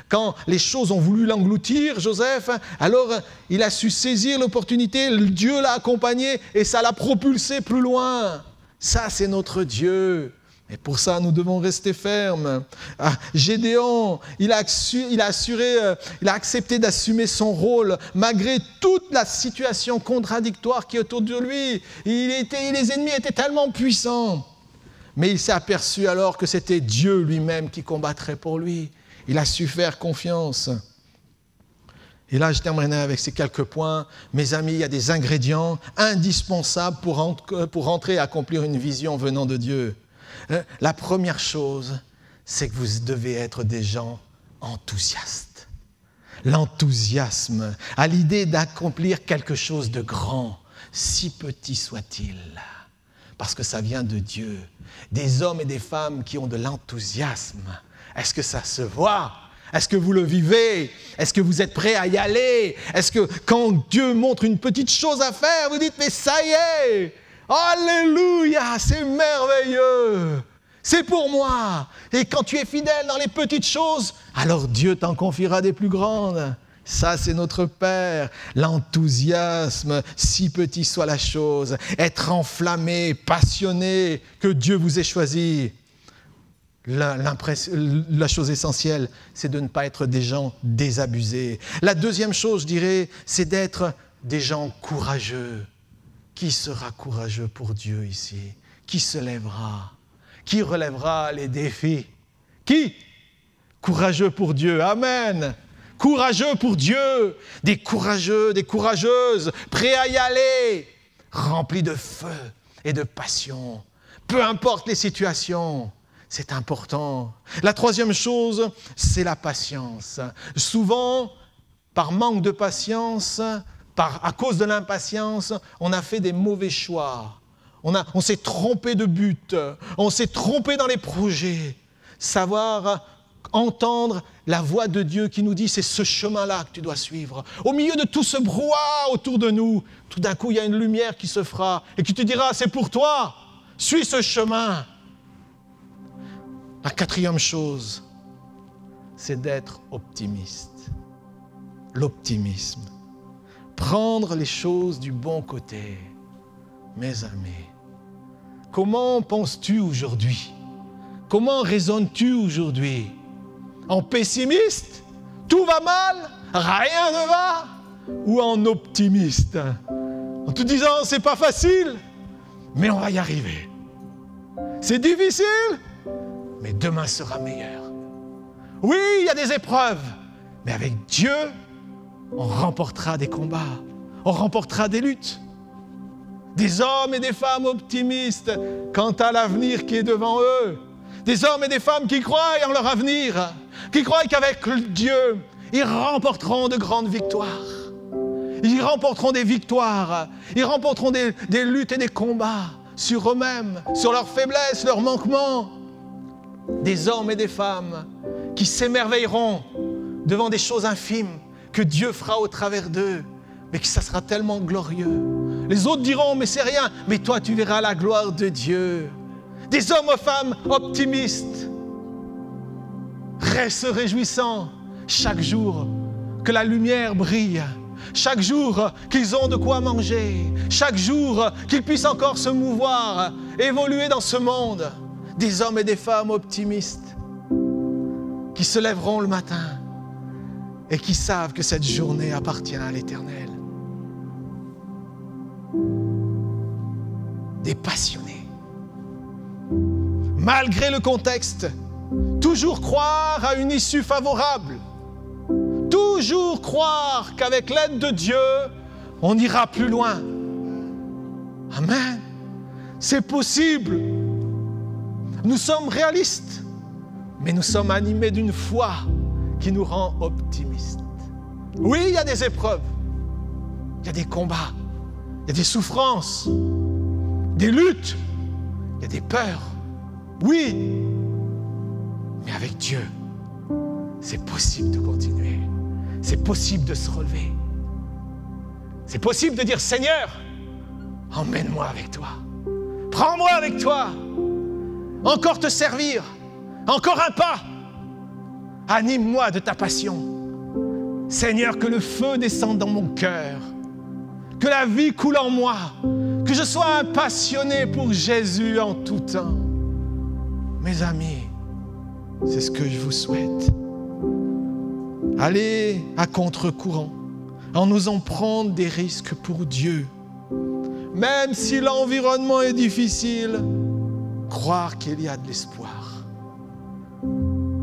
C: Quand les choses ont voulu l'engloutir, Joseph, alors il a su saisir l'opportunité. Dieu l'a accompagné et ça l'a propulsé plus loin. Ça, c'est notre Dieu. Et pour ça, nous devons rester fermes. Gédéon, il a accepté d'assumer son rôle malgré toute la situation contradictoire qui est autour de lui. Les ennemis étaient tellement puissants. Mais il s'est aperçu alors que c'était Dieu lui-même qui combattrait pour lui. Il a su faire confiance. Et là, je terminerai avec ces quelques points. Mes amis, il y a des ingrédients indispensables pour entrer et accomplir une vision venant de Dieu. La première chose, c'est que vous devez être des gens enthousiastes. L'enthousiasme à l'idée d'accomplir quelque chose de grand, si petit soit-il, parce que ça vient de Dieu. Des hommes et des femmes qui ont de l'enthousiasme. Est-ce que ça se voit? Est-ce que vous le vivez? Est-ce que vous êtes prêts à y aller? Est-ce que quand Dieu montre une petite chose à faire, vous dites, mais ça y est! Alléluia, c'est merveilleux, c'est pour moi. Et quand tu es fidèle dans les petites choses, alors Dieu t'en confiera des plus grandes. Ça, c'est notre Père. L'enthousiasme, si petit soit la chose, être enflammé, passionné, que Dieu vous ait choisi. La chose essentielle, c'est de ne pas être des gens désabusés. La deuxième chose, je dirais, c'est d'être des gens courageux. Qui sera courageux pour Dieu ici? Qui se lèvera? Qui relèvera les défis? Qui? Courageux pour Dieu. Amen. Courageux pour Dieu. Des courageux, des courageuses, prêts à y aller, remplis de feu et de passion. Peu importe les situations, c'est important. La troisième chose, c'est la patience. Souvent, par manque de patience, à cause de l'impatience, on a fait des mauvais choix. On s'est trompé de but. On s'est trompé dans les projets. Savoir entendre la voix de Dieu qui nous dit, c'est ce chemin-là que tu dois suivre. Au milieu de tout ce brouhaha autour de nous, tout d'un coup, il y a une lumière qui se fera et qui te dira, c'est pour toi. Suis ce chemin. La quatrième chose, c'est d'être optimiste. L'optimisme. Prendre les choses du bon côté. Mes amis, comment penses-tu aujourd'hui? Comment raisonnes-tu aujourd'hui? En pessimiste? Tout va mal? Rien ne va? Ou en optimiste? En te disant, c'est pas facile, mais on va y arriver. C'est difficile, mais demain sera meilleur. Oui, il y a des épreuves, mais avec Dieu, on remportera des combats, on remportera des luttes. Des hommes et des femmes optimistes quant à l'avenir qui est devant eux. Des hommes et des femmes qui croient en leur avenir, qui croient qu'avec Dieu, ils remporteront de grandes victoires. Ils remporteront des victoires, ils remporteront des luttes et des combats sur eux-mêmes, sur leurs faiblesses, leurs manquements. Des hommes et des femmes qui s'émerveilleront devant des choses infimes que Dieu fera au travers d'eux, mais que ça sera tellement glorieux. Les autres diront, mais c'est rien, mais toi tu verras la gloire de Dieu. Des hommes et femmes optimistes, se réjouissant chaque jour que la lumière brille, chaque jour qu'ils ont de quoi manger, chaque jour qu'ils puissent encore se mouvoir, évoluer dans ce monde. Des hommes et des femmes optimistes qui se lèveront le matin et qui savent que cette journée appartient à l'Éternel. Des passionnés. Malgré le contexte, toujours croire à une issue favorable. Toujours croire qu'avec l'aide de Dieu, on ira plus loin. Amen. C'est possible. Nous sommes réalistes, mais nous sommes animés d'une foi qui nous rend optimistes. Oui, il y a des épreuves, il y a des combats, il y a des souffrances, des luttes, il y a des peurs. Oui, mais avec Dieu, c'est possible de continuer. C'est possible de se relever. C'est possible de dire, Seigneur, emmène-moi avec toi. Prends-moi avec toi. Encore te servir. Encore un pas. Anime-moi de ta passion. Seigneur, que le feu descende dans mon cœur. Que la vie coule en moi. Que je sois un passionné pour Jésus en tout temps. Mes amis, c'est ce que je vous souhaite. Allez à contre-courant, en osant prendre des risques pour Dieu. Même si l'environnement est difficile, croire qu'il y a de l'espoir.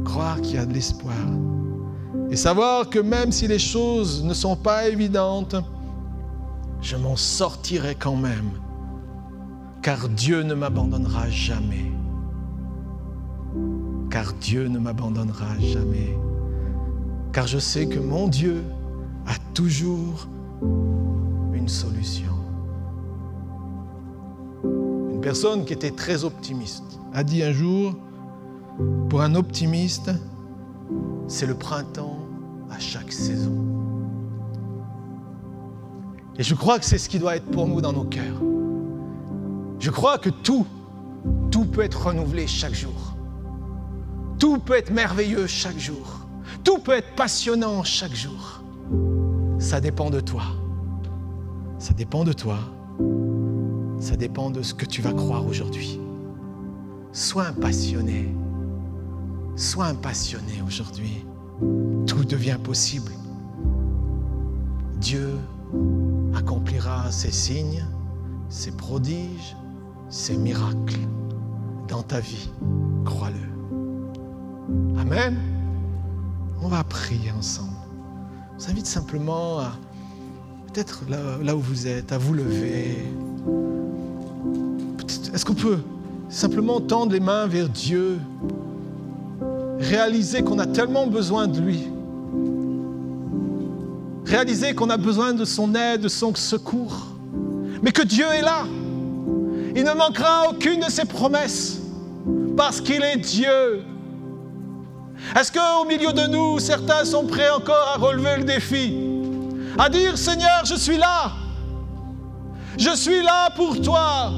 C: Croire qu'il y a de l'espoir. Et savoir que même si les choses ne sont pas évidentes, je m'en sortirai quand même. Car Dieu ne m'abandonnera jamais. Car Dieu ne m'abandonnera jamais. Car je sais que mon Dieu a toujours une solution. Une personne qui était très optimiste a dit un jour, pour un optimiste, c'est le printemps à chaque saison. Et je crois que c'est ce qui doit être pour nous dans nos cœurs. Je crois que tout peut être renouvelé chaque jour. Tout peut être merveilleux chaque jour. Tout peut être passionnant chaque jour. Ça dépend de toi. Ça dépend de toi. Ça dépend de ce que tu vas croire aujourd'hui. Sois un passionné. Sois un passionné aujourd'hui. Tout devient possible. Dieu accomplira ses signes, ses prodiges, ses miracles dans ta vie. Crois-le. Amen. On va prier ensemble. Je vous invite simplement à, peut-être là où vous êtes, à vous lever. Est-ce qu'on peut simplement tendre les mains vers Dieu, réaliser qu'on a tellement besoin de lui, réaliser qu'on a besoin de son aide, de son secours, mais que Dieu est là. Il ne manquera aucune de ses promesses parce qu'il est Dieu. Est-ce qu'au milieu de nous, certains sont prêts encore à relever le défi, à dire, Seigneur, je suis là pour toi.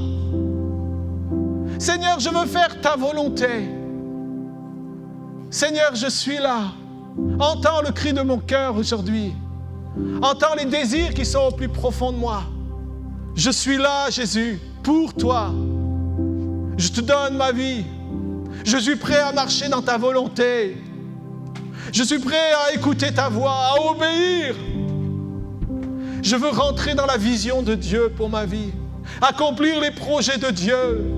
C: Seigneur, je veux faire ta volonté. Seigneur, je suis là. Entends le cri de mon cœur aujourd'hui. Entends les désirs qui sont au plus profond de moi. Je suis là, Jésus, pour toi. Je te donne ma vie. Je suis prêt à marcher dans ta volonté. Je suis prêt à écouter ta voix, à obéir. Je veux rentrer dans la vision de Dieu pour ma vie. Accomplir les projets de Dieu.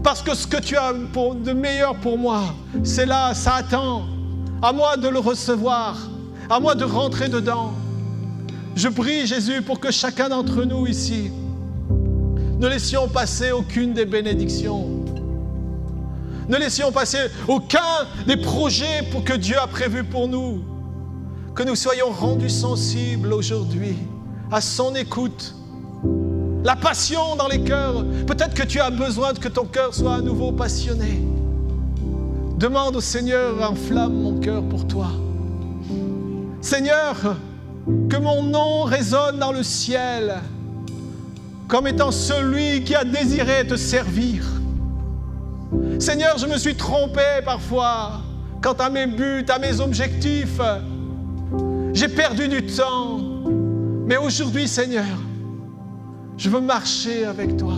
C: Parce que ce que tu as de meilleur pour moi, c'est là, ça attend. À moi de le recevoir. À moi de rentrer dedans. Je prie, Jésus, pour que chacun d'entre nous ici ne laissions passer aucune des bénédictions. Ne laissions passer aucun des projets que Dieu a prévus pour nous. Que nous soyons rendus sensibles aujourd'hui à son écoute. La passion dans les cœurs. Peut-être que tu as besoin que ton cœur soit à nouveau passionné. Demande au Seigneur, enflamme mon cœur pour toi. Seigneur, que mon nom résonne dans le ciel comme étant celui qui a désiré te servir. Seigneur, je me suis trompé parfois quant à mes buts, à mes objectifs. J'ai perdu du temps. Mais aujourd'hui, Seigneur, je veux marcher avec toi.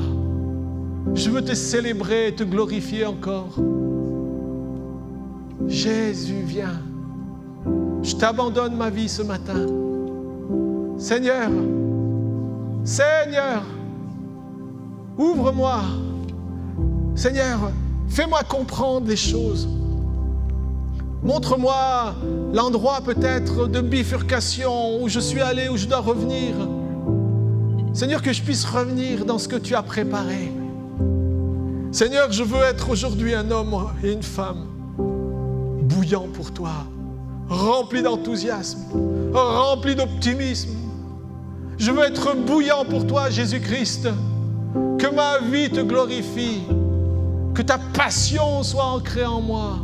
C: Je veux te célébrer et te glorifier encore. Jésus, viens. Je t'abandonne ma vie ce matin. Seigneur, Seigneur, ouvre-moi. Seigneur, fais-moi comprendre les choses. Montre-moi l'endroit peut-être de bifurcation où je suis allé, où je dois revenir. Seigneur, que je puisse revenir dans ce que tu as préparé. Seigneur, je veux être aujourd'hui un homme et une femme bouillant pour toi, rempli d'enthousiasme, rempli d'optimisme. Je veux être bouillant pour toi, Jésus-Christ. Que ma vie te glorifie, que ta passion soit ancrée en moi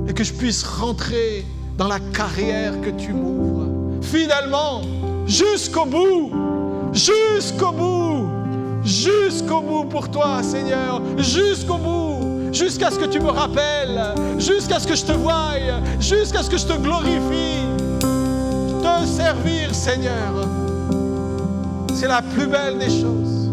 C: et que je puisse rentrer dans la carrière que tu m'ouvres. Finalement, jusqu'au bout, jusqu'au bout, jusqu'au bout pour toi, Seigneur, jusqu'au bout, jusqu'à ce que tu me rappelles, jusqu'à ce que je te voie, jusqu'à ce que je te glorifie. Te servir, Seigneur, c'est la plus belle des choses.